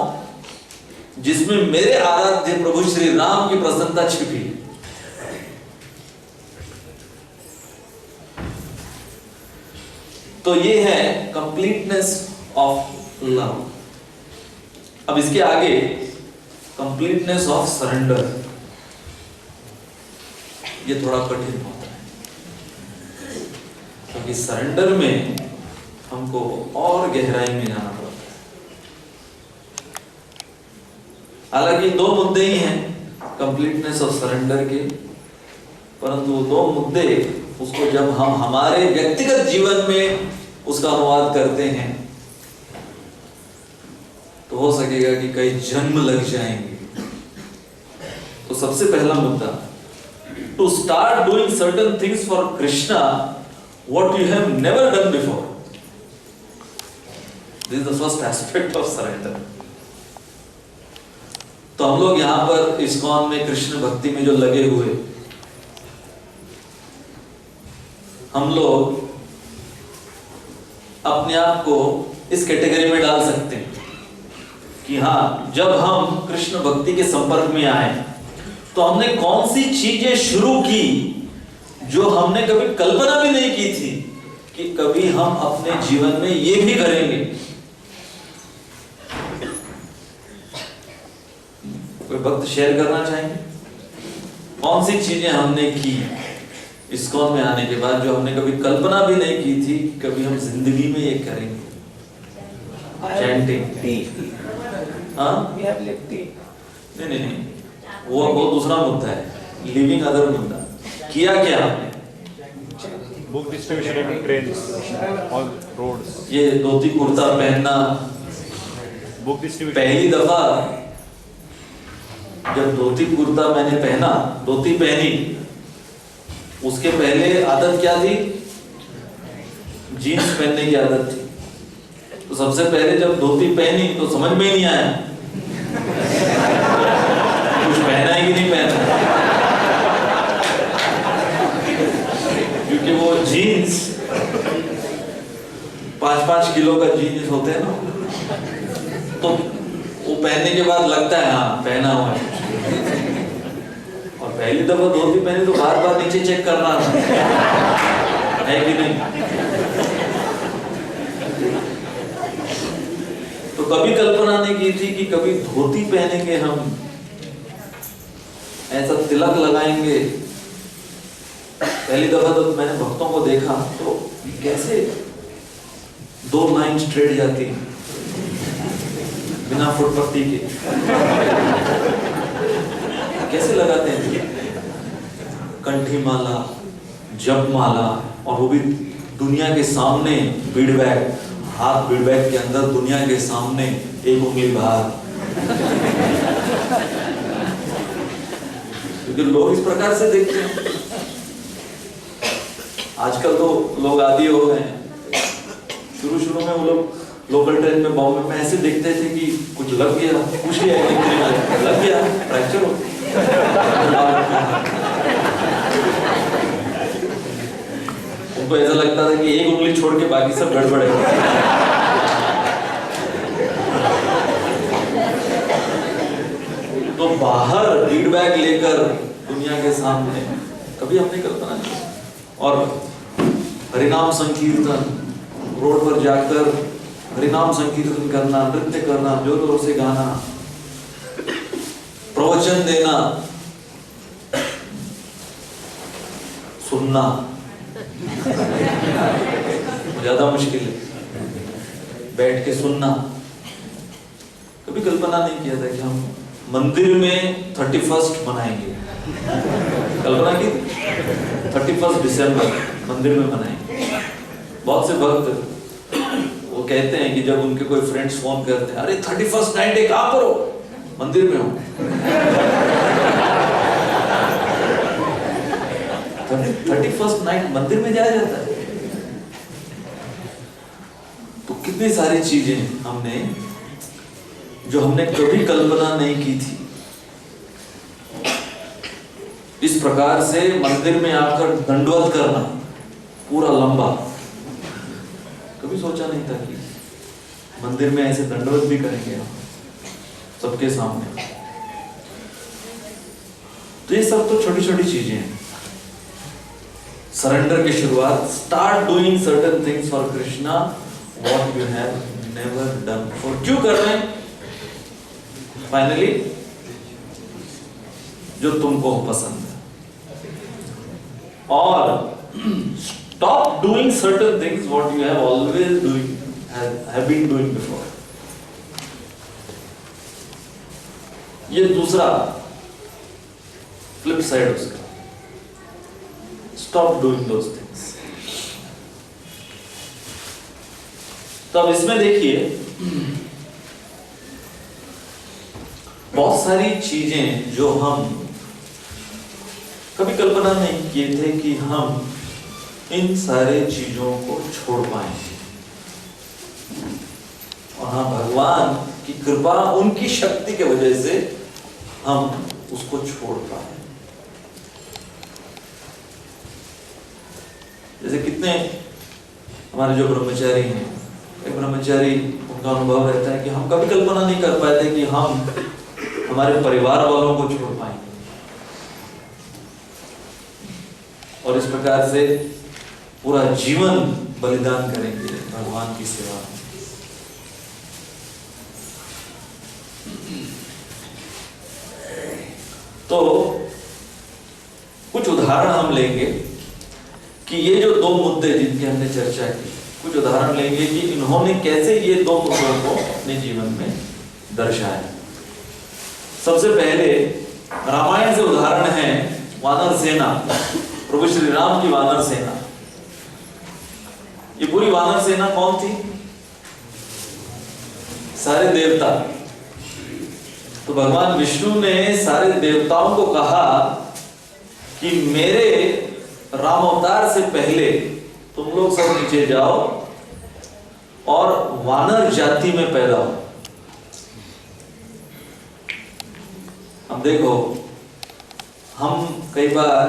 जिसमें मेरे आराध्य प्रभु श्री राम की प्रसन्नता छिपी। तो ये है कंप्लीटनेस ऑफ लव। अब इसके आगे कंप्लीटनेस ऑफ सरेंडर, ये थोड़ा कठिन होता है क्योंकि सरेंडर में हमको और गहराई में जाना पड़ता है। हालांकि दो मुद्दे ही हैं कंप्लीटनेस ऑफ सरेंडर के, परंतु दो मुद्दे उसको जब हम हमारे व्यक्तिगत जीवन में उसका अनुवाद करते हैं तो हो सकेगा कि कई जन्म लग जाएंगे। तो सबसे पहला मुद्दा, to start doing certain things for Krishna what you have never done before. This is the first aspect of surrender. तो हम लोग यहां पर इस्कॉन में कृष्ण भक्ति में जो लगे हुए, हम लोग अपने आप को इस कैटेगरी में डाल सकते हैं कि हाँ, जब हम कृष्ण भक्ति के संपर्क में आए तो हमने कौन सी चीजें शुरू की जो हमने कभी कल्पना भी नहीं की थी कि कभी हम अपने जीवन में ये भी करेंगे। कोई भक्त शेयर करना चाहेंगे कौन सी चीजें हमने की इस्कॉन में आने के बाद जो हमने कभी कल्पना भी नहीं की थी कभी हम जिंदगी में ये करेंगे? चैंटिंग। हाँ, नहीं, वो दूसरा मुद्दा है, लिविंग अदर मुद्दा। किया क्या हमने? book distribution in trains, on roads. ये धोती कुर्ता पहनना, Book distribution. पहली दफा जब धोती कुर्ता मैंने पहना, धोती पहनी, उसके पहले आदत क्या थी? जीन्स पहनने की आदत थी। तो सबसे पहले जब धोती पहनी तो समझ में ही नहीं आया कुछ पहना है कि नहीं पहना, क्योंकि वो जीन्स 5-5 किलो का जीन्स होते हैं ना, तो वो पहनने के बाद लगता है हाँ पहना हुआ है। और पहली दफा धोती पहनी तो बार बार नीचे चेक करना है कि नहीं। तो कभी कल्पना नहीं की थी कि कभी धोती पहने के हम ऐसा तिलक लगाएंगे। पहली दफा तो मैंने भक्तों को देखा तो कैसे 2 लाइन स्ट्रेट जाती बिना फुटपट्टी के, कैसे लगाते हैं? कंठी माला, जप माला, और वो भी दुनिया के सामने, बीड बैग, हाथ बीड बैग के अंदर दुनिया के सामने, एक उंगली बाहर। क्योंकि लोग इस प्रकार से देखते हैं। आजकल तो लोग आदी हो गए हैं। शुरू में वो लोग लोकल ट्रेन में बॉम्बे में ऐसे देखते थे कि कुछ लग गया, पूछ लिया लग गया, फ्रैक्चर हो। उनको ऐसा लगता था कि एक उंगली छोड़ के बाकी सब गड़बड़ है। तो बाहर फीडबैक लेकर दुनिया के सामने कभी हमने कल्पना नहीं। और हरिनाम संकीर्तन, रोड पर जाकर हरिनाम संकीर्तन करना, नृत्य करना, जोर जोर से गाना, प्रवचन देना, सुनना ज्यादा मुश्किल है। बैठ के सुनना, कभी कल्पना नहीं किया था कि हम मंदिर में 31 मनाएंगे। कल्पना की 31 दिसंबर मंदिर में मनाएंगे। बहुत से भक्त वो कहते हैं कि जब उनके कोई फ्रेंड्स फोन करते हैं, अरे 31 नाइट डे कहाँ पर हो? मंदिर में हो। 31 नाइट मंदिर में जाया जाता है। तो कितनी सारी चीजें हमने, जो हमने कभी कल्पना नहीं की थी, इस प्रकार से मंदिर में आकर दंडवत करना पूरा लंबा, कभी सोचा नहीं था कि मंदिर में ऐसे दंडवत भी करेंगे हम सबके सामने। तो ये सब तो छोटी छोटी चीजें हैं। सरेंडर की शुरुआत, start doing certain things for Krishna what you have never done for. क्यों कर रहे हैं? फाइनली जो तुमको पसंद है। और stop doing certain things what you have always doing, have been doing before. ये दूसरा फ्लिप साइड उसका, stop doing those things. तो अब इसमें देखिए बहुत सारी चीजें जो हम कभी कल्पना नहीं किए थे कि हम इन सारे चीजों को छोड़ पाएंगे। और हाँ, भगवान की कृपा, उनकी शक्ति के वजह से हम उसको छोड़ पाए। जैसे कितने हमारे जो ब्रह्मचारी हैं, एक ब्रह्मचारी, उनका अनुभव रहता है कि हम कभी कल्पना नहीं कर पाए थे कि हम हमारे परिवार वालों को छोड़ पाएंगे। और इस प्रकार से पूरा जीवन बलिदान करेंगे भगवान की सेवा में। तो कुछ उदाहरण हम लेंगे कि ये जो 2 मुद्दे जिनकी हमने चर्चा की, कुछ उदाहरण लेंगे कि इन्होंने कैसे ये 2 मुद्दों को अपने जीवन में दर्शाया। सबसे पहले रामायण से उदाहरण है वानर सेना, प्रभु श्री राम की वानर सेना। ये पूरी वानर सेना कौन थी? सारे देवता। तो भगवान विष्णु ने सारे देवताओं को कहा कि मेरे राम अवतार से पहले तुम लोग सब नीचे जाओ और वानर जाति में पैदा हो। अब देखो, हम कई बार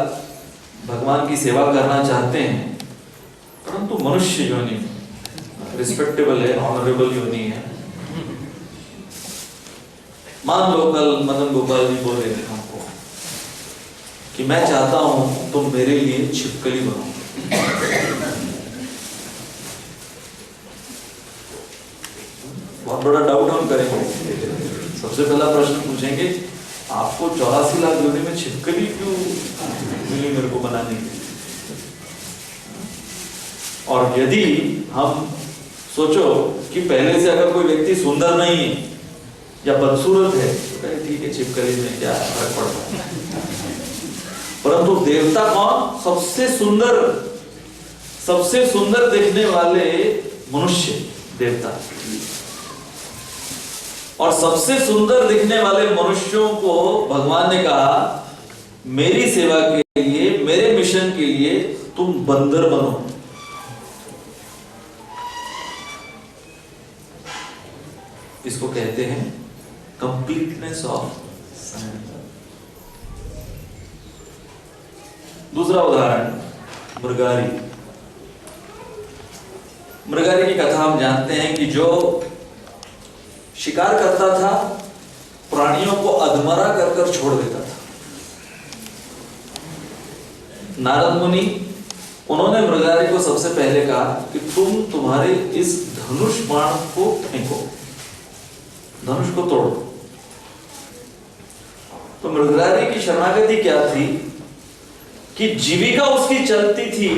भगवान की सेवा करना चाहते हैं, परंतु मनुष्य योनि रिस्पेक्टेबल है, ऑनरेबल योनि है। मान लो कल मदन गोपाल जी बोले हमको कि मैं चाहता हूं तुम मेरे लिए छिपकली बनो। बहुत बड़ा डाउट हम करेंगे। सबसे पहला प्रश्न पूछेंगे, आपको 84 लाख योनि में छिपकली क्यों मिली मेरे को बनाने के लिए? और यदि हम सोचो कि पहले से अगर कोई व्यक्ति सुंदर नहीं है या बदसूरत है तो कहे ठीक है, छिपकली में क्या फर्क पड़ता है। परंतु देवता कौन? सबसे सुंदर देखने वाले मनुष्य देवता, और सबसे सुंदर दिखने वाले मनुष्यों को भगवान ने कहा मेरी सेवा के लिए, मेरे मिशन के लिए तुम बंदर बनो। इसको कहते हैं कंप्लीटनेस ऑफ सरेंडर। दूसरा उदाहरण मृगारी। मृगारी की कथा हम जानते हैं कि जो शिकार करता था, प्राणियों को अधमरा कर कर छोड़ देता था। नारद मुनि, उन्होंने मृगारी को सबसे पहले कहा कि तुम तुम्हारे इस धनुष बाण को फेंको, धनुष को तोड़ो। तो मृगारी की शरणागति क्या थी कि जीविका उसकी चलती थी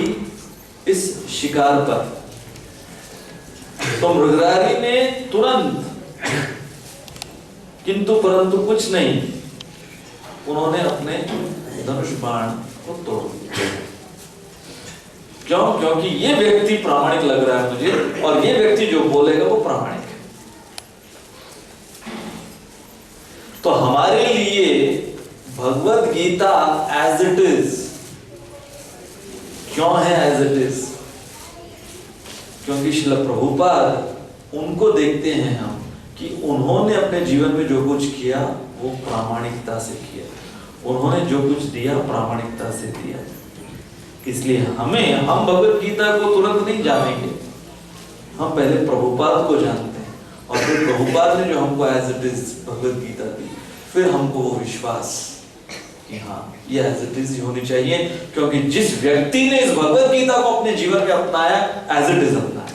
इस शिकार पर। तो मृगारी ने तुरंत किंतु परंतु कुछ नहीं, उन्होंने अपने धनुष बाण को तोड़ दिया। क्यों? क्योंकि ये व्यक्ति प्रामाणिक लग रहा है मुझे, और ये व्यक्ति जो बोलेगा वो प्रामाणिक है। तो हमारे लिए Bhagavad Gita as it is क्यों है एज इट इज? क्योंकि श्रील प्रभुपाद, उनको देखते हैं हम कि उन्होंने अपने जीवन में जो कुछ किया वो प्रामाणिकता से किया, उन्होंने जो कुछ दिया प्रामाणिकता से दिया। इसलिए हम भगवत गीता को तुरंत नहीं जानेंगे, हम पहले प्रभुपाद को जानते हैं, और फिर प्रभुपाद ने जो हमको as it is Bhagavad Gita दी, फिर हमको वो विश्वास कि हाँ ये एज इट इज होनी चाहिए, क्योंकि जिस व्यक्ति ने इस भगवत गीता को अपने जीवन में अपनाया, एज इट इज अपनाया।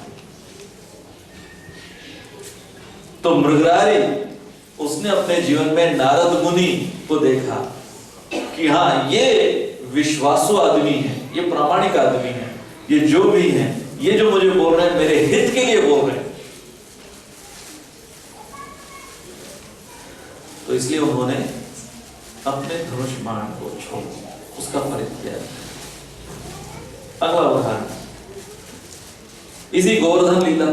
तो मृगारी, उसने अपने जीवन में नारद मुनि को देखा कि हाँ ये विश्वासु आदमी है, ये प्रामाणिक आदमी है, ये जो भी है, ये जो मुझे बोल रहे हैं मेरे हित के लिए बोल रहे हैं। तो इसलिए उन्होंने अपने धनुष बाण को छोड़ उसका परित्याग। अगला उदाहरण इसी गोवर्धन लीला।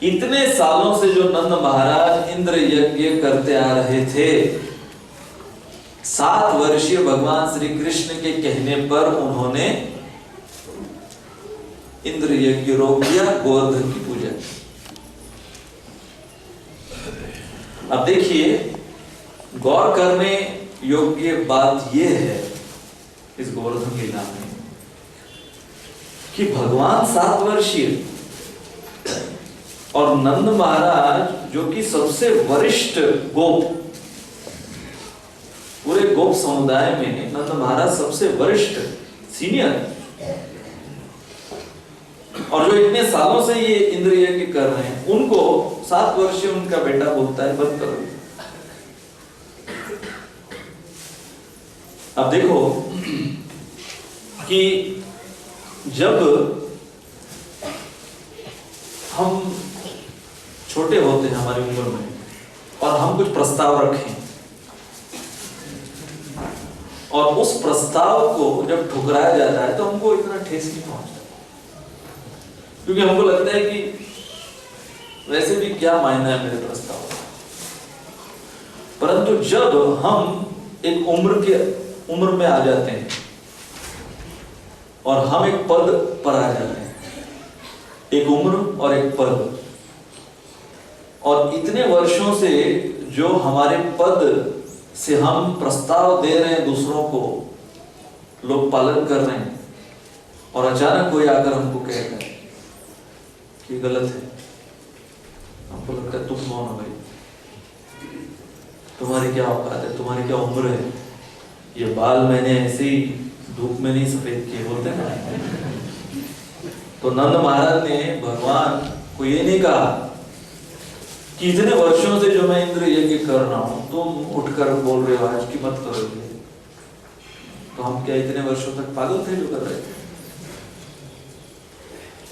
इतने सालों से जो नंद महाराज इंद्र यज्ञ करते आ रहे थे, 7 वर्षीय भगवान श्री कृष्ण के कहने पर उन्होंने इंद्र यज्ञ रोक दिया, गोवर्धन की पूजा। अब देखिए, गौर करने योग्य बात यह है इस गोवर्धन लीला में कि भगवान 7 वर्षीय और नंद महाराज जो कि सबसे वरिष्ठ गोप, पूरे गोप समुदाय में नंद महाराज सबसे वरिष्ठ सीनियर, और जो इतने सालों से ये इंद्र यज्ञ कर रहे हैं, उनको 7 वर्षीय उनका बेटा बोलता है बंद करो। अब देखो कि जब हम छोटे होते हैं हमारी उम्र में, और हम कुछ प्रस्ताव रखें, और उस प्रस्ताव को जब ठुकराया जाता है तो हमको इतना ठेस नहीं पहुंचता। क्योंकि हमको लगता है कि वैसे भी क्या मायना है मेरे प्रस्ताव का। परंतु जब हम एक उम्र में आ जाते हैं और हम एक पद पर आ जाते हैं, एक उम्र और एक पद, और इतने वर्षों से जो हमारे पद से हम प्रस्ताव दे रहे हैं दूसरों को, लोग पालन कर रहे हैं, और अचानक कोई आकर हमको कहता है कि गलत है, हमको लगता है तुम कौन हो भाई, तुम्हारी क्या औकात है, तुम्हारी क्या उम्र है, ये बाल मैंने ऐसे ही धूप में नहीं सफेद किए, बोलते हैं ना। तो नंद महाराज ने भगवान को ये नहीं कहा कि इतने वर्षों से जो मैं इंद्र यज्ञ कर रहा हूं, तुम उठकर बोल रहे हो आज की मत करो। तो हम क्या इतने वर्षों तक पागल थे जो कर रहे थे?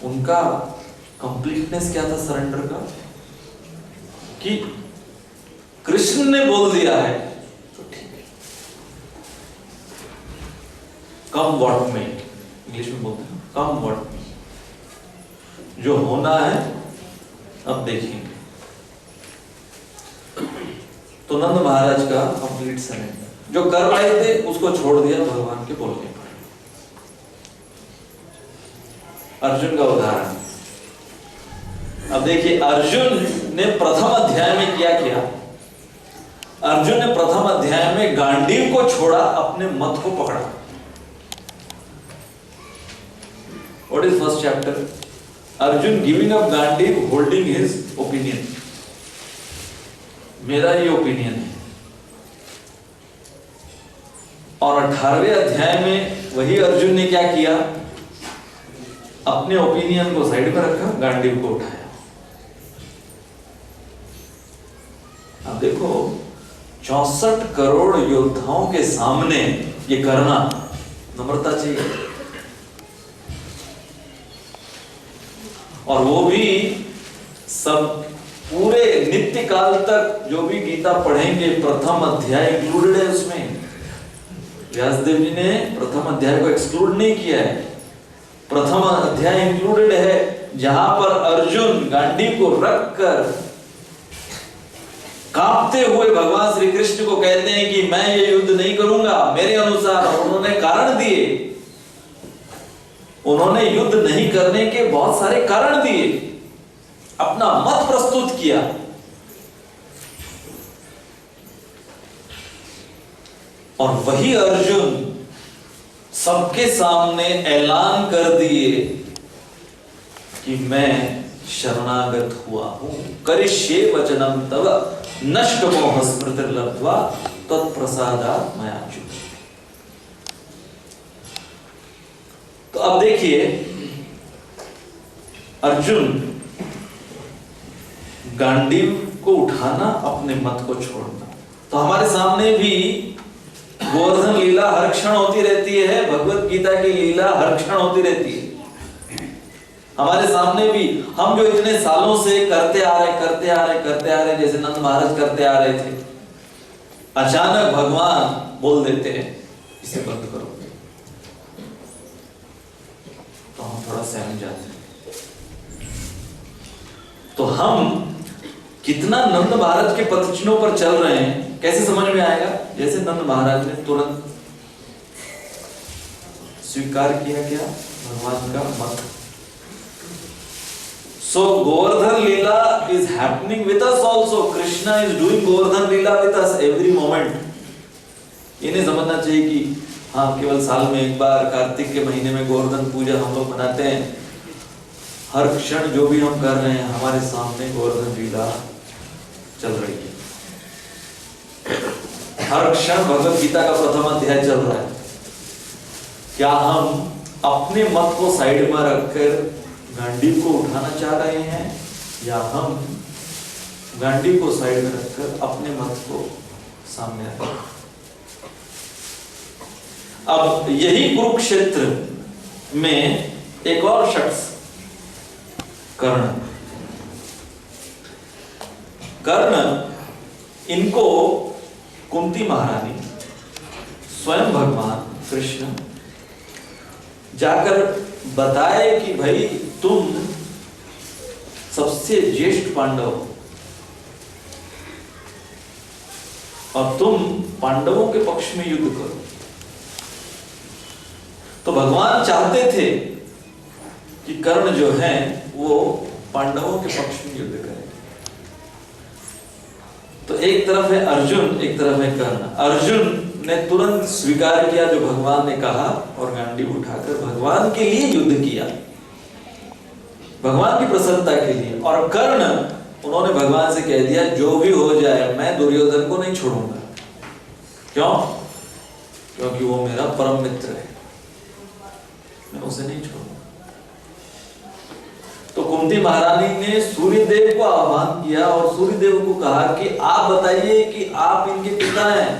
उनका कंप्लीटनेस क्या था सरेंडर का, कि कृष्ण ने बोल दिया है तो ठीक है, कम व्हाट में, इंग्लिश में बोलते हैं कम व्हाट में, जो होना है अब देखेंगे। तो नंद महाराज का कंप्लीट सरेंडर, जो कर रहे थे उसको छोड़ दिया भगवान के बोलने पर। अर्जुन का उदाहरण, अब देखिए अर्जुन ने प्रथम अध्याय में क्या किया। अर्जुन ने प्रथम अध्याय में गांडीव को छोड़ा, अपने मत को पकड़ा। What is first chapter? Arjun giving up Gandiva, holding his opinion, मेरा ये ओपिनियन है। और 18वें अध्याय में वही अर्जुन ने क्या किया, अपने ओपिनियन को साइड में रखा, गांडीव को उठाया। अब देखो 64 करोड़ योद्धाओं के सामने ये करना, नम्रता चाहिए। और वो भी सब पूरे नित्य काल तक जो भी गीता पढ़ेंगे, प्रथम अध्याय इंक्लूडेड है उसमें। व्यासदेव जी ने प्रथम अध्याय को एक्सक्लूड नहीं किया है, प्रथम अध्याय इंक्लूडेड है, जहां पर अर्जुन गांडीव को रखकर कांपते हुए भगवान श्री कृष्ण को कहते हैं कि मैं ये युद्ध नहीं करूंगा मेरे अनुसार। उन्होंने कारण दिए, उन्होंने युद्ध नहीं करने के बहुत सारे कारण दिए, अपना मत प्रस्तुत किया। और वही अर्जुन सबके सामने ऐलान कर दिए कि मैं शरणागत हुआ हूं, करिष्ये वचनम तव नष्ट मोह स्मृतिर्लब्ध्वा तत्प्रसादात् मयाच्युत। तो अब देखिए अर्जुन गांडीव को उठाना, अपने मत को छोड़ना। तो हमारे सामने भी गोवर्धन लीला हर क्षण होती रहती है, भगवत गीता की लीला हर क्षण होती रहती है। हमारे सामने भी हम जो इतने सालों से करते आ रहे, जैसे नंद महाराज करते आ रहे थे, अचानक भगवान बोल देते हैं इसे बंद करो, तो हम थोड़ा सहम जाते हैं। तो हम कितना नंद महाराज के पदचिन्हों पर चल रहे हैं, कैसे समझ में आएगा? जैसे नंद महाराज ने तुरंत स्वीकार किया क्या, भगवान का मत। So Govardhan Leela is happening with us also. Krishna is doing Govardhan Leela with us every moment. ये नहीं समझना चाहिए कि हाँ केवल साल में एक बार कार्तिक के महीने में गोवर्धन पूजा हम लोग मनाते हैं। हर क्षण जो भी हम कर रहे हैं हमारे सामने गोवर्धन लीला चल रही है। हर क्षण भगवत गीता का प्रथम अध्याय चल रहा है। क्या हम अपने मत को साइड में रखकर गांडीव को उठाना चाह रहे हैं, या हम गांडीव को साइड में रखकर अपने मत को सामने रखें? अब यही कुरुक्षेत्र में एक और शख्स कर्ण, इनको कुंती महारानी स्वयं भगवान कृष्ण जाकर बताए कि भाई तुम सबसे ज्येष्ठ पांडव, और तुम पांडवों के पक्ष में युद्ध करो। तो भगवान चाहते थे कि कर्ण जो है वो पांडवों के पक्ष में युद्ध करे। तो एक तरफ है अर्जुन, एक तरफ है कर्ण। अर्जुन ने तुरंत स्वीकार किया जो भगवान ने कहा और गांडीव उठाकर भगवान के लिए युद्ध किया, भगवान की प्रसन्नता के लिए। और कर्ण, उन्होंने भगवान से कह दिया जो भी हो जाए मैं दुर्योधन को नहीं छोड़ूंगा। क्यों? क्योंकि वो मेरा परम मित्र है, मैं उसे नहीं छोड़ूंगा। तो कुंती महारानी ने सूर्यदेव को आह्वान किया और सूर्यदेव को कहा कि आप बताइए कि आप इनके पिता हैं।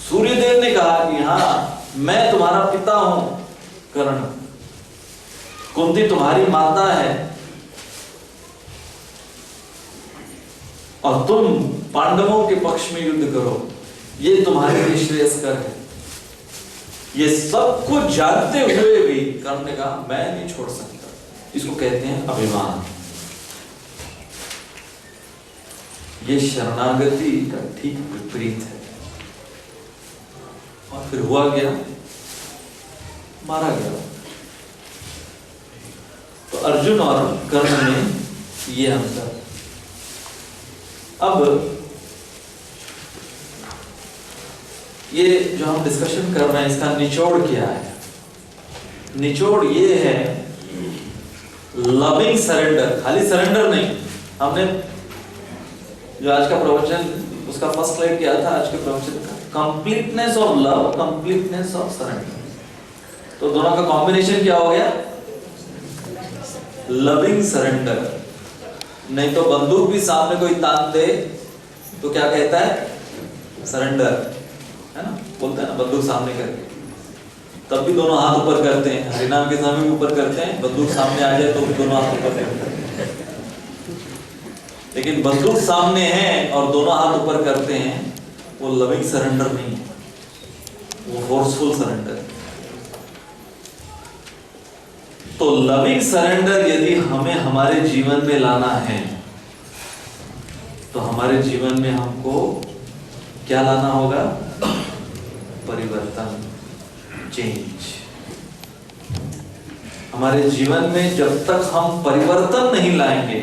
सूर्यदेव ने कहा कि हाँ, मैं तुम्हारा पिता हूं कर्ण, कुंती तुम्हारी माता है और तुम पांडवों के पक्ष में युद्ध करो, ये तुम्हारे लिए श्रेयस्कर है। ये सब कुछ जानते हुए भी कर्ण ने कहा मैं नहीं छोड़ सकता। इसको कहते हैं अभिमान। ये शरणागति का ठीक विपरीत है। और फिर हुआ क्या? मारा गया। तो अर्जुन और कर्ण में ये अंतर। अब ये जो हम डिस्कशन कर रहे हैं इसका निचोड़ क्या है? निचोड़ ये है लविंग सरेंडर। खाली सरेंडर नहीं, हमने जो आज का प्रवचन उसका फर्स्ट स्लाइड किया था आज के प्रवचन का, completeness of love, completeness of surrender. तो दोनों का कॉम्बिनेशन क्या हो गया? Loving surrender. नहीं तो बंदूक भी सामने कोई तान दे तो क्या कहता है? सरेंडर, है ना? बोलते हैं ना बंदूक सामने करके, तब भी दोनों हाथ ऊपर करते हैं। हरिनाम के समय भी ऊपर करते हैं, बंदूक सामने आ जाए तो भी दोनों हाथ ऊपर करते हैं। लेकिन बंदूक सामने है और दोनों हाथ ऊपर करते हैं, वो लविंग सरेंडर नहीं है, वो फोर्सफुल सरेंडर है। तो लविंग सरेंडर यदि हमें हमारे जीवन में लाना है तो हमारे जीवन में हमको क्या लाना होगा? परिवर्तन, चेंज। हमारे जीवन में जब तक हम परिवर्तन नहीं लाएंगे,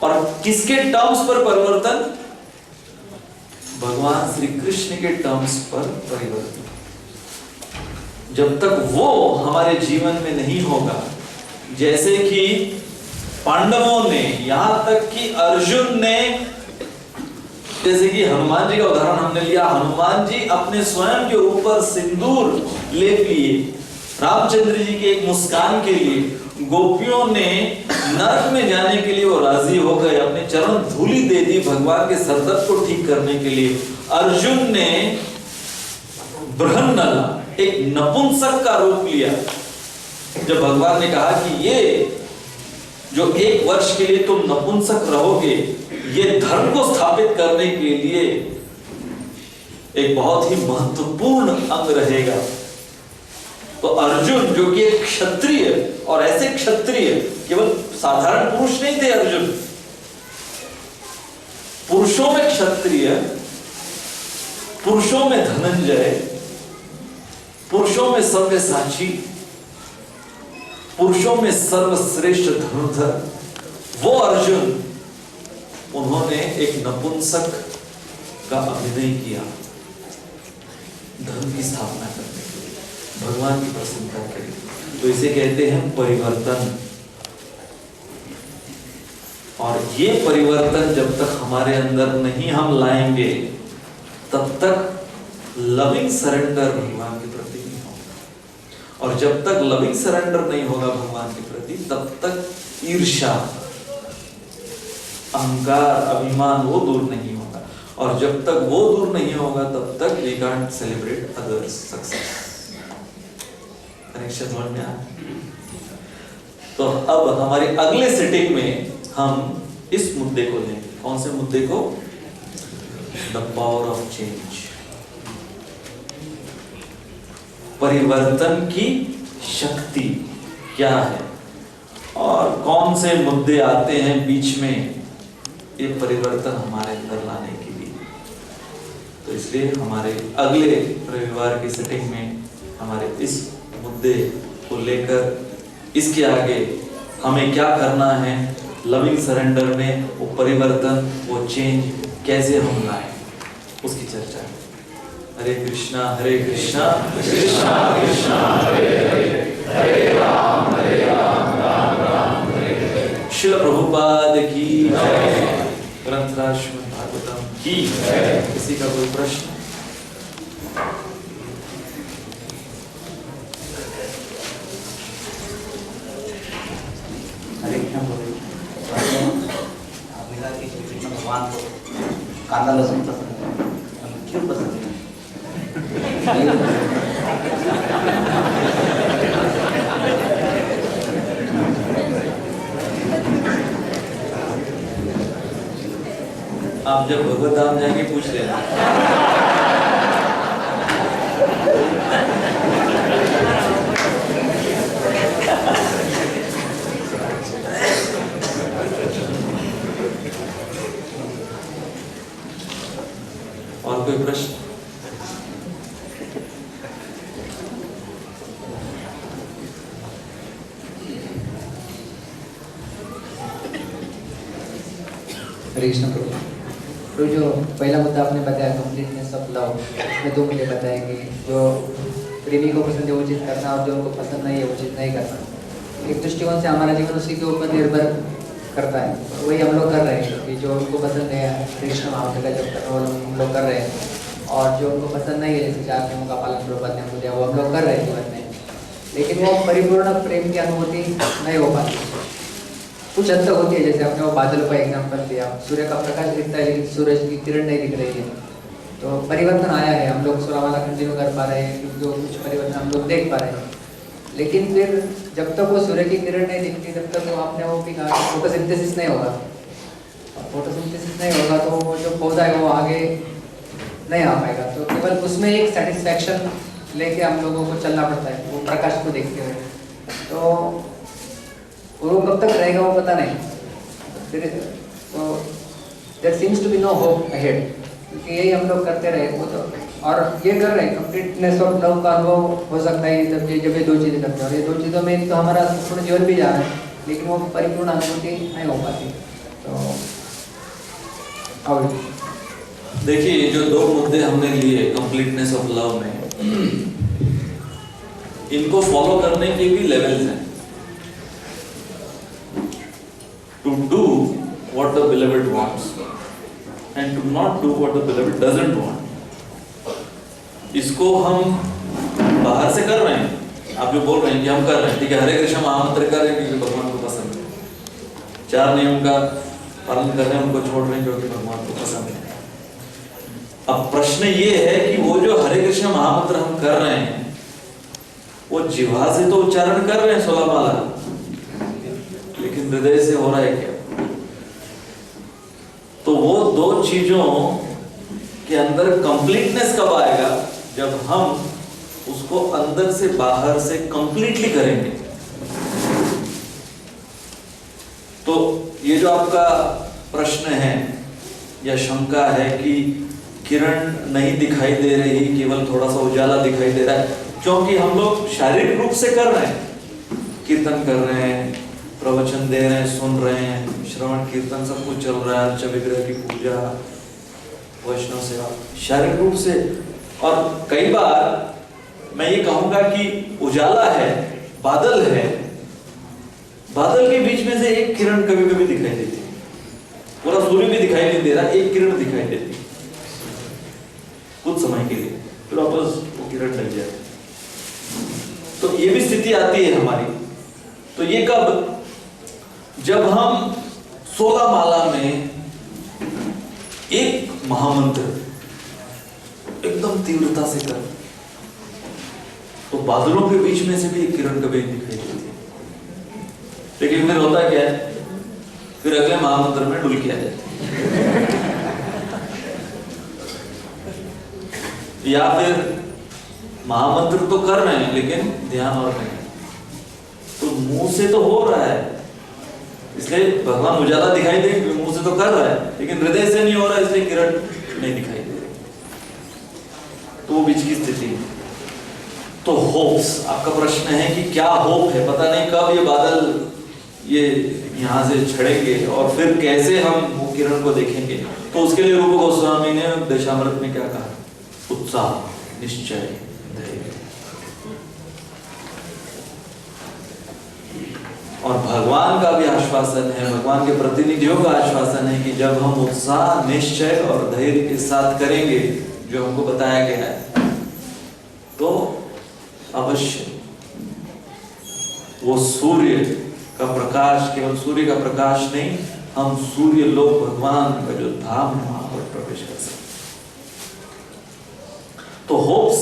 और किसके टर्म्स पर परिवर्तन? भगवान श्री कृष्ण के टर्म्स पर परिवर्तन। जब तक वो हमारे जीवन में नहीं होगा, जैसे कि पांडवों ने, यहां तक कि अर्जुन ने, जैसे कि हनुमान जी का उदाहरण हमने लिया, हनुमान जी अपने स्वयं के ऊपर सिंदूर लेप लिए रामचंद्र जी के एक मुस्कान के लिए। गोपियों ने नरक में जाने के लिए वो राजी हो गए, अपने चरण धूलि दे दी भगवान के सरदर्द को ठीक करने के लिए। अर्जुन ने बृहन्नला, एक नपुंसक का रूप लिया, जब भगवान ने कहा कि ये जो 1 वर्ष के लिए तुम नपुंसक रहोगे, ये धर्म को स्थापित करने के लिए एक बहुत ही महत्वपूर्ण अंग रहेगा। तो अर्जुन जो कि एक क्षत्रिय, और ऐसे क्षत्रिय केवल साधारण पुरुष नहीं थे, अर्जुन पुरुषों में क्षत्रिय, पुरुषों में धनंजय, पुरुषों में सव्यसाची, पुरुषों में सर्वश्रेष्ठ धनुर्धर, वो अर्जुन, उन्होंने एक नपुंसक का अभिनय किया धर्म की स्थापना करने के लिए, भगवान की प्रसन्नता के लिए। तो इसे कहते हैं परिवर्तन। और ये परिवर्तन जब तक हमारे अंदर नहीं हम लाएंगे, तब तक लविंग सरेंडर भगवान के प्रति नहीं होगा। और जब तक लविंग सरेंडर नहीं होगा भगवान के प्रति, तब तक ईर्ष्या, अहंकार, अभिमान वो दूर नहीं होगा। और जब तक वो दूर नहीं होगा, तब तक we can't celebrate others success. Connection समझ में आया? तो अब हमारे अगले सिटिंग में हम इस मुद्दे को लेंगे। कौन से मुद्दे को? द पावर ऑफ चेंज, परिवर्तन की शक्ति क्या है। और कौन से मुद्दे आते हैं बीच में ये परिवर्तन हमारे अंदर लाने के लिए। तो इसलिए हमारे अगले रविवार की सेटिंग में हमारे इस मुद्दे को लेकर इसके आगे हमें क्या करना है, लविंग सरेंडर में वो परिवर्तन, वो चेंज कैसे हम लाएं, उसकी चर्चा है। हरे कृष्णा कृष्णा कृष्णा हरे हरे, हरे राम राम राम हरे हरे। श्रील प्रभुपाद की जय। ग्रंथराज श्रीमद् भागवतम की जय। किसी का कोई प्रश्न? हरे कृष्ण भगवान को कांदा लहसुन पसंद है, क्यों पसंद है? आप जब भगवत धाम जाएंगे पूछ लेना। और कोई प्रश्न? हरे कृष्ण प्रभु। तो जो पहला मुद्दा आपने बताया कंप्लीटनेस ऑफ लव, उसमें दो मुझे बताया कि जो प्रेमी को पसंद है वो चीज़ करना और जो उनको पसंद नहीं है वो चीज़ नहीं करना। एक दृष्टिकोण से हमारा जीवन उसी के ऊपर निर्भर करता है, वही हम लोग कर रहे हैं कि जो उनको पसंद है कृष्ण महावत का जब करना वो हम लोग कर रहे हैं, और जो उनको पसंद नहीं है जैसे 4 नियमों का पालन प्रभुपाद ने दिया वो हम लोग कर रहे हैं जीवन में, लेकिन वो परिपूर्ण प्रेम की अनुभूति नहीं हो पाती। कुछ हद तक होती है, जैसे आपने वो बादलों का एग्जाम्पल दिया, सूर्य का प्रकाश दिखता है लेकिन सूरज की किरण नहीं दिख रही है, तो परिवर्तन आया है, हम लोग सुरावाला कंटिन्यू कर पा रहे हैं, जो कुछ परिवर्तन हम लोग देख पा रहे हैं। लेकिन फिर जब तक वो सूर्य की किरण नहीं दिखती तब तक वो आपने वो भी कहा फोटोसिंथेसिस नहीं होगा, फोटोसिंथेसिस नहीं होगा तो वो जो पौधा है वो आगे नहीं आ पाएगा। तो केवल उसमें एक सेटिस्फैक्शन लेके हम लोगों को चलना पड़ता है, वो प्रकाश को देखते हुए। तो वो कब तक रहेगा वो पता नहीं, फिर तो there seems to be no hope ahead, क्योंकि यही हम लोग करते रहे वो तो, और ये कर रहे हैं कंप्लीटनेस ऑफ लव का अनुभव हो सकता है जब ये 2 चीज़ें करते हैं, और ये 2 चीज़ों में तो हमारा संपूर्ण जीवन भी जा रहा है, लेकिन वो परिपूर्ण अनुभूति नहीं हो पाती। तो और देखिए ये जो 2 मुद्दे हमने लिए कंप्लीटनेस ऑफ लव में, इनको फॉलो करने के भी लेवल्स हैं। To do what the beloved wants and to not do what the beloved doesn't want, इसको हम बाहर से कर रहे हैं। आप जो बोल रहे हैं कि हम कर रहे हैं, ठीक है, हरे कृष्ण महामंत्र कर रहे हैं क्योंकि भगवान को पसंद है, 4 नियम का पालन कर रहे हैं, उनको छोड़ रहे हैं क्योंकि भगवान को पसंद है। अब प्रश्न ये है कि वो जो हरे कृष्ण महामंत्र हम कर रहे हैं वो जिह्वा से तो उच्चारण कर रहे हैं 16 माला, लेकिन हृदय से हो रहा है क्या? तो वो 2 चीजों के अंदर कंप्लीटनेस कब आएगा? जब हम उसको अंदर से बाहर से कंप्लीटली करेंगे। तो ये जो आपका प्रश्न है या शंका है कि किरण नहीं दिखाई दे रही, केवल थोड़ा सा उजाला दिखाई दे रहा है, क्योंकि हम लोग शारीरिक रूप से कर रहे हैं, कीर्तन कर रहे हैं, प्रवचन दे रहे हैं, सुन रहे हैं, श्रवण कीर्तन सब कुछ चल रहा है, अर्चा विग्रह की पूजा, वैष्णव सेवा, शारीरिक रूप से। और कई बार मैं ये कहूंगा कि उजाला है, बादल है, बादल के बीच में से एक किरण कभी कभी दिखाई देती है, पूरा सूर्य भी दिखाई नहीं दे रहा, एक किरण दिखाई देती है कुछ समय के लिए, फिर वापस वो किरण लग जाती है। तो ये भी स्थिति आती है हमारी। तो ये कब? जब हम 16 माला में एक महामंत्र एकदम तीव्रता से कर, तो बादलों के बीच में से भी एक किरण कभी दिखाई देती है, लेकिन फिर होता क्या है, फिर अगले महामंत्र में डुल किया जाता है या फिर महामंत्र तो कर रहे हैं लेकिन ध्यान और नहीं, तो मुंह से तो हो रहा है इसलिए भगवान उजाला दिखाई दे, मुंह से तो कर रहा है लेकिन हृदय से नहीं हो रहा, इसलिए किरण नहीं दिखाई दे रही। तो वो बीच की स्थिति है। तो होप्स, आपका प्रश्न है कि क्या होप है, पता नहीं कब ये बादल ये यहाँ से छड़ेंगे और फिर कैसे हम वो किरण को देखेंगे। तो उसके लिए रूप गोस्वामी ने दशामृत में क्या कहा? उत्साह, निश्चय, धैर्य। और भगवान का भी आश्वासन है, भगवान के प्रतिनिधियों का आश्वासन है कि जब हम उत्साह, निश्चय और धैर्य के साथ करेंगे जो हमको बताया गया है, तो अवश्य वो सूर्य का प्रकाश, केवल सूर्य का प्रकाश नहीं, हम सूर्य लोक भगवान का जो धाम है वहां पर प्रवेश कर सकते। तो होप्स,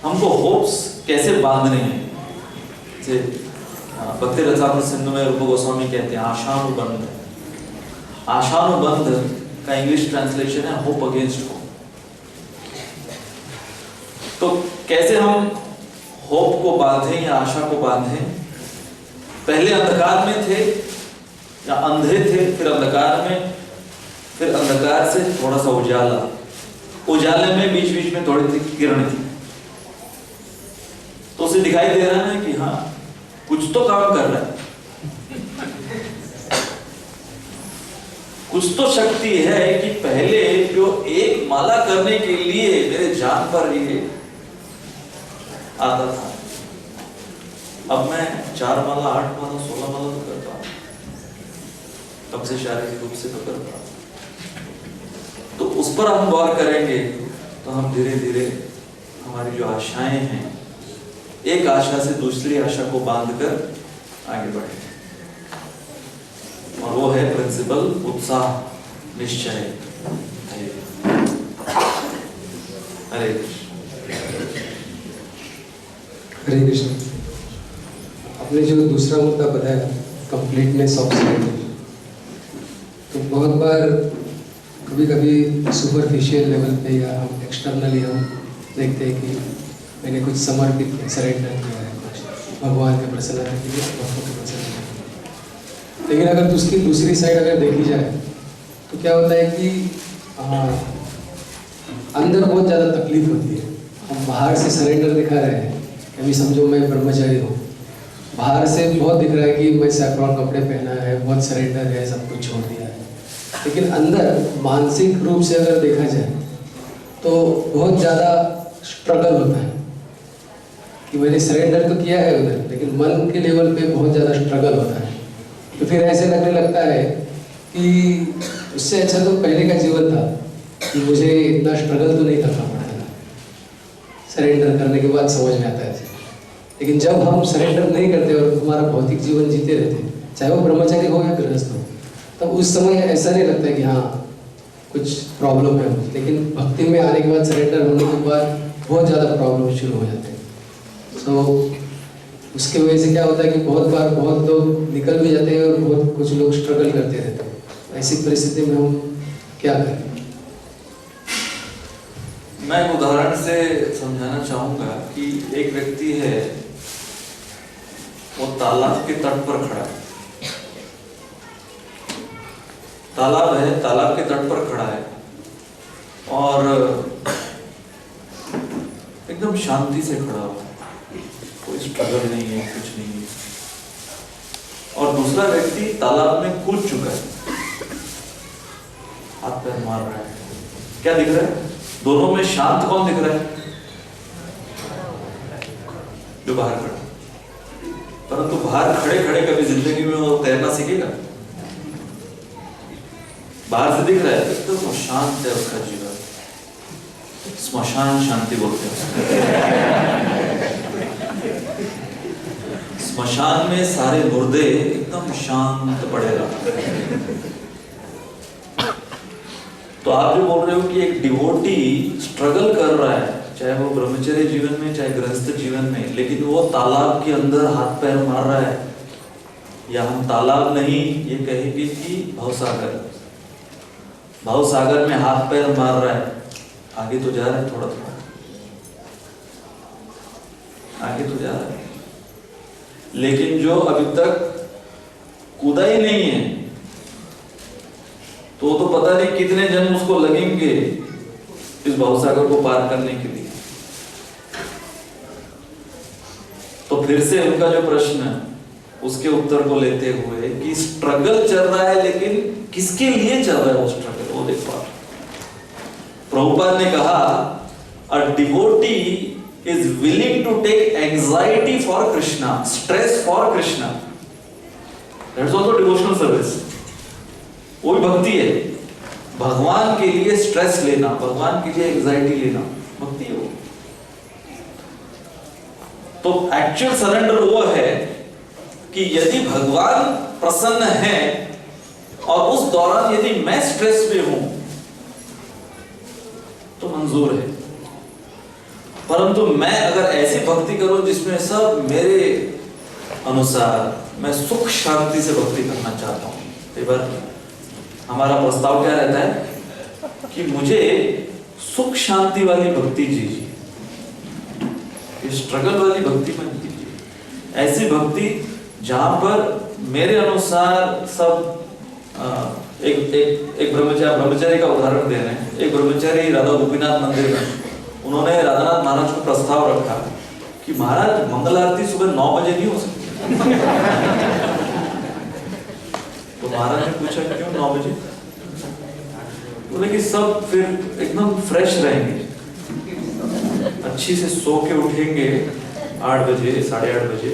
हमको होप्स कैसे बांधने हैं? भक्ति रसामृत सिंधु में रूप गोस्वामी कहते हैं आशानुबंध। आशानुबंध का इंग्लिश ट्रांसलेशन है होप अगेंस्ट होप। तो कैसे हम होप को बांधें या आशा को बांधें? पहले अंधकार में थे या अंधे थे, फिर अंधकार में, फिर अंधकार से थोड़ा सा उजाला, उजाले में बीच बीच में थोड़ी सी किरण थी। तो उसे दिखाई दे रहा है कि हाँ कुछ तो काम कर रहा है, कुछ तो शक्ति है कि पहले जो एक माला करने के लिए मेरे जान पर ये आता था, अब मैं 4 माला, 8 माला, 16 माला तो करता हूं। तब से शारीरिक रूप से तो करता हूं। तो उस पर हम गौर करेंगे तो हम धीरे धीरे हमारी जो आशाएं हैं, एक आशा से दूसरी आशा को बांधकर आगे बढ़ेंगे। और वो है प्रिंसिपल उत्साह, निश्चय, धैर्य। हरे कृष्ण। हरे कृष्ण। आपने जो दूसरा मुद्दा बताया कंप्लीटनेस ऑफ सरेंडर, तो बहुत बार कभी कभी सुपरफिशियल लेवल पे या हम एक्सटर्नली हम देखते हैं कि मैंने कुछ समर्पित सरेंडर किया है कुछ भगवान के प्रसन्नता के लिए, भक्तों के प्रसन्नता के लिए। लेकिन अगर उसकी दूसरी साइड अगर देखी जाए तो क्या होता है कि अंदर बहुत ज़्यादा तकलीफ होती है। हम बाहर से सरेंडर दिखा रहे हैं, अभी समझो मैं ब्रह्मचारी हूँ, बाहर से बहुत दिख रहा है कि मैं सैफरॉन कपड़े पहना है, बहुत सरेंडर है, सब कुछ छोड़ दिया है। लेकिन अंदर मानसिक रूप से अगर देखा जाए तो बहुत ज़्यादा स्ट्रगल होता है कि मैंने सरेंडर तो किया है उधर, लेकिन मन के लेवल पे बहुत ज़्यादा स्ट्रगल होता है। तो फिर ऐसे लगने लगता है कि उससे अच्छा तो पहले का जीवन था कि मुझे इतना स्ट्रगल तो नहीं करना पड़ता था। सरेंडर करने के बाद समझ में आता है। लेकिन जब हम सरेंडर नहीं करते और हमारा भौतिक जीवन जीते रहते, चाहे वो ब्रह्मचारी हो या गृहस्थ हो, तब उस समय ऐसा नहीं लगता है कि हाँ कुछ प्रॉब्लम है। लेकिन भक्ति में आने के बाद, सरेंडर होने के बाद बहुत ज़्यादा प्रॉब्लम शुरू हो जाते हैं। तो उसके वजह से क्या होता है कि बहुत बार बहुत लोग निकल भी जाते हैं और बहुत कुछ लोग स्ट्रगल करते रहते हैं। ऐसी परिस्थिति में हम क्या करें? मैं एक उदाहरण से समझाना चाहूंगा कि एक व्यक्ति है, वो तालाब के तट पर खड़ा है। तालाब है, तालाब के तट पर खड़ा है और एकदम शांति से खड़ा हुआ है, कोई स्ट्रगल नहीं है, कुछ नहीं है। और दूसरा व्यक्ति तालाब में कूद चुका है, हाथ पैर मार रहा है। क्या दिख रहा है? दोनों में शांत कौन दिख रहा है? जो बाहर खड़ा। परंतु बाहर खड़े खड़े कभी जिंदगी में वो तैरना सीखेगा? बाहर से दिख रहा है तो वो शांत है उसका जीवन, स्मशान शांति बोलते हैं। स्मशान में सारे मुर्दे एकदम शांत पड़े रहते हैं। तो आप जो बोल रहे हो कि एक डिवोटी स्ट्रगल कर रहा है, चाहे वो ब्रह्मचर्य जीवन में चाहे गृहस्थ जीवन में, लेकिन वो तालाब के अंदर हाथ पैर मार रहा है, या हम तालाब नहीं ये कहेंगे कि भवसागर, भवसागर में हाथ पैर मार रहा है। आगे तो जा रहा है, थोड़ा थोड़ा आगे तो जा रहा है, लेकिन जो अभी तक कूदा ही नहीं है तो पता नहीं कितने जन्म उसको लगेंगे इस भवसागर को पार करने के लिए। तो फिर से उनका जो प्रश्न है उसके उत्तर को लेते हुए कि स्ट्रगल चल रहा है, लेकिन किसके लिए चल रहा है वो स्ट्रगल, वो देखो। प्रभुपाद ने कहा a devotee is willing to take anxiety for Krishna, stress for Krishna, that's also devotional service. वो भी भक्ति है, भगवान के लिए स्ट्रेस लेना, भगवान के लिए एंजाइटी लेना, भक्ति है वो। तो एक्चुअल सरेंडर वो है कि यदि भगवान प्रसन्न है और उस दौरान यदि मैं स्ट्रेस में हूं तो मंजूर है, परंतु मैं अगर ऐसी भक्ति करूं जिसमें सब मेरे अनुसार मैं सुख शांति से भक्ति करना चाहता हूं। कई बार हमारा प्रस्ताव क्या रहता है कि मुझे सुख शांति वाली भक्ति दीजिए, स्ट्रगल वाली भक्ति मत कीजिए। ऐसी भक्ति जहां पर मेरे अनुसार सब एक ब्रह्मचारी का उदाहरण दे रहे हैं। एक ब्रह्मचारी राधा गोपीनाथ मंदिर में, उन्होंने राधानाथ महाराज को प्रस्ताव रखा कि महाराज मंगल आरती सुबह 9 बजे नहीं हो सकती। तो महाराज ने पूछा क्यों 9 बजे? बोले कि सब फिर एकदम फ्रेश रहेंगे, अच्छी से सो के उठेंगे 8 बजे 8:30 बजे,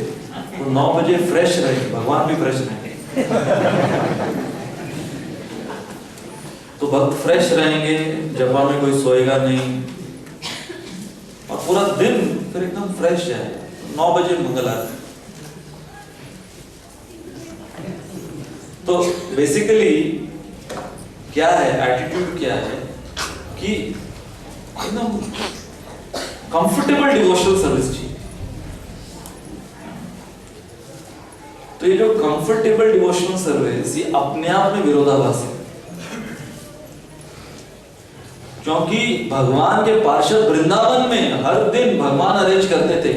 तो 9 बजे फ्रेश रहेंगे, भगवान भी फ्रेश रहेंगे। तो भक्त फ्रेश रहेंगे, जपा में कोई सोएगा नहीं और पूरा दिन फिर एकदम फ्रेश जाएगा। 9 बजे मंगल आरती। तो बेसिकली क्या है, एटीट्यूड क्या है कि एकदम कंफर्टेबल डिवोशनल सर्विस चाहिए। तो ये जो कंफर्टेबल डिवोशनल सर्विस ये अपने आप में विरोधाभास है, क्योंकि भगवान के पार्षद वृंदावन में हर दिन भगवान अरेंज करते थे,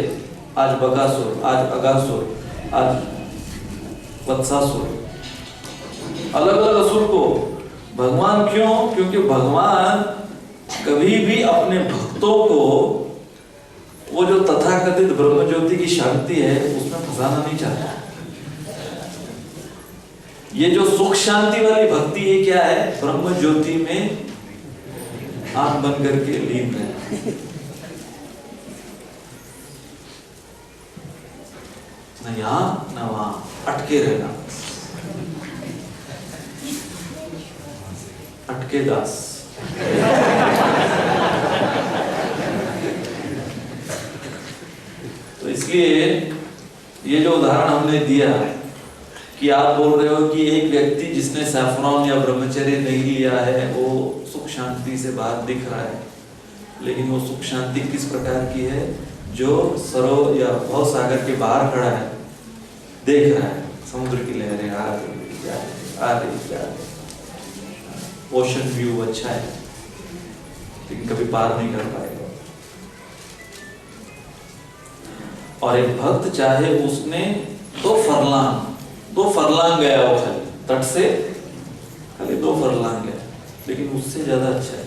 आज बकासुर, आज अगासुर, आज वत्सासुर, अलग अलग असुर को। भगवान क्यों? क्योंकि भगवान कभी भी अपने भक्तों को वो जो तथाकथित ब्रह्म ज्योति की शांति है उसमें फंसाना नहीं चाहता। ये जो सुख शांति वाली भक्ति है क्या है? ब्रह्म ज्योति में आंख बंद करके लीन रहना, न यहां न वहां, अटके रहना, अटके दास। तो इसलिए ये जो उदाहरण हमने दिया कि आप बोल रहे हो कि एक व्यक्ति जिसने सैफरॉन या ब्रह्मचर्य नहीं लिया है वो सुख शांति से बाहर दिख रहा है, लेकिन वो सुख शांति किस प्रकार की है? जो सरोवर या भव सागर के बाहर खड़ा है, देख रहा है समुद्र की लहरें आ रही, ओशन व्यू अच्छा है, लेकिन कभी पार नहीं कर पाएगा। और एक भक्त चाहे उसने 2 फरलांग गया हो खाली तट से, खाली 2 फरलांग गया, लेकिन उससे ज्यादा अच्छा है।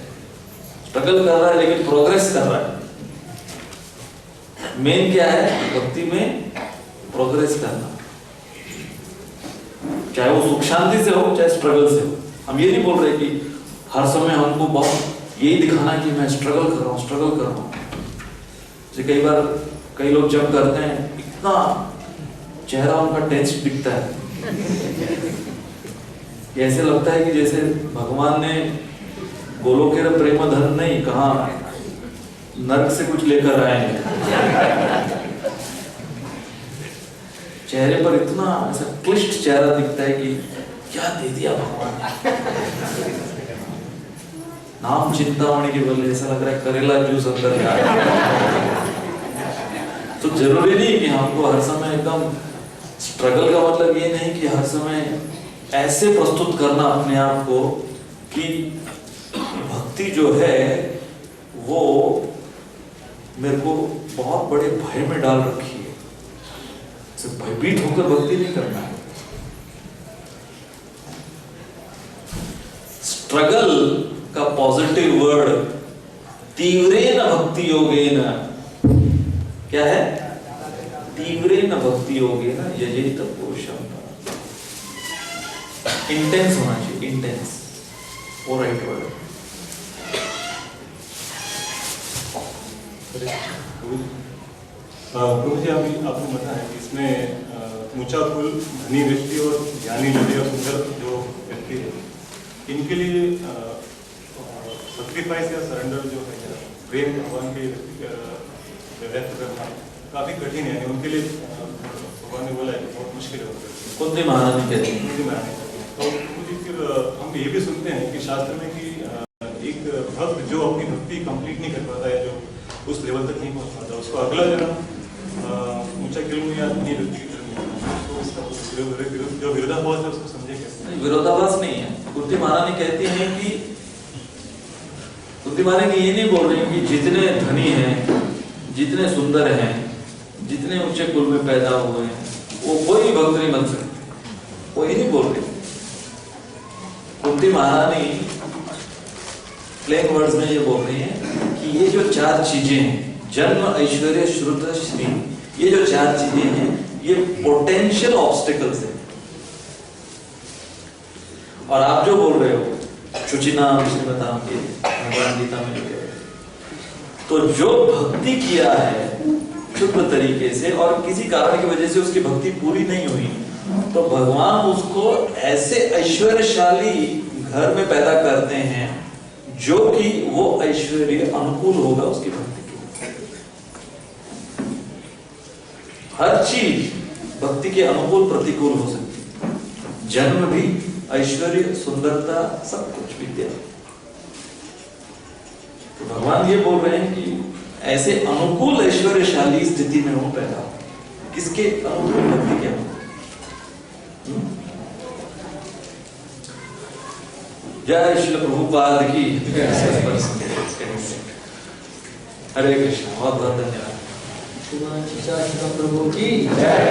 स्ट्रगल कर रहा है लेकिन प्रोग्रेस कर रहा है। मेन क्या है? भक्ति में प्रोग्रेस करना, चाहे वो सुख शांति से हो चाहे स्ट्रगल से हो। हम ये नहीं बोल रहे कि हर समय हमको बहुत यही दिखाना कि मैं स्ट्रगल कर रहा हूँ। कई बार कई लोग जब करते हैं इतना चेहरा उनका टेंस दिखता है, ऐसे लगता है कि जैसे भगवान ने गोलोकेर प्रेम धन नहीं कहा, नरक से कुछ लेकर आए हैं। चेहरे पर इतना ऐसा क्लिष्ट चेहरा दिखता है कि क्या दे दिया भगवान ने। नाम चिंतामणि के बदले ऐसा लग रहा है करेला जूस अंदर का। तो जरूरी नहीं कि हमको हर समय एकदम स्ट्रगल का मतलब ये नहीं कि हर समय ऐसे प्रस्तुत करना अपने आप को कि भक्ति जो है वो मेरे को बहुत बड़े भय में डाल रखी है। सिर्फ भयभीत होकर भक्ति नहीं करना है। स्ट्रगल का पॉजिटिव वर्ड तीव्रेन भक्ति योगेन, क्या है? तीव्रेन भक्ति योगेन यजेत पुरुषम। इंटेंस होना चाहिए, इंटेंस, वो राइट वर्ड। प्रभु जी, अभी आपने बताया कि इसमें ऊंचा कुल धनी व्यक्ति और ज्ञानी हृदय और सुंदर जो व्यक्ति है, इनके लिए सैक्रिफाइस या सरेंडर जो है, प्रेम भगवान के व्यक्त करना काफी कठिन है। उनके लिए भगवान ने बोला है बहुत मुश्किल होता है। कुंती महारानी कहती है। कुंती महारानी। तो मुझे फिर हम ये भी सुनते हैं कि शास्त्र में कि एक भक्त जो अपनी भक्ति कंप्लीट नहीं कर पाता है, जो उस लेवल तक नहीं पहुंच पाता, उसको अगला जन्म ऊंचा किल्म या धनी व्यक्ति की जो विरोधाभास है उसको समझे कैसे? विरोधाभास नहीं है। कुंती महारानी कहती है कि कुंती महारानी ये नहीं बोल रही कि जितने धनी हैं, जितने सुंदर हैं, जितने ऊंचे कुल में पैदा हुए हैं, वो कोई भक्त नहीं बन सकते, वो ये नहीं बोल रही। कुंती महारानी प्लेन वर्ड्स में ये बोल रही है कि ये जो चार चीजें हैं, जन्म, ऐश्वर्य, श्रुत, श्री, ये जो चार चीजें हैं, ये पोटेंशियल ऑब्स्टिकल्स हैं। और आप जो बोल रहे हो शुचिनाम श्रीमताम के भगवान गीता में, तो जो भक्ति किया है शुद्ध तरीके से और किसी कारण की वजह से उसकी भक्ति पूरी नहीं हुई, तो भगवान उसको ऐसे ऐश्वर्यशाली घर में पैदा करते हैं जो कि वो ऐश्वर्य अनुकूल होगा उसकी भक्ति के। हर चीज भक्ति के अनुकूल प्रतिकूल हो सकती है, जन्म भी, ऐश्वर्य, सुंदरता, सब कुछ विद्या। तो भगवान ये बोल रहे हैं कि ऐसे अनुकूल ऐश्वर्यशाली स्थिति में वो पैदा हो, किसके अनुकूल? भक्ति के अनुकूल। जय श्री प्रभुपाद की। हरे कृष्ण। बहुत बहुत धन्यवाद। प्रभु की जय।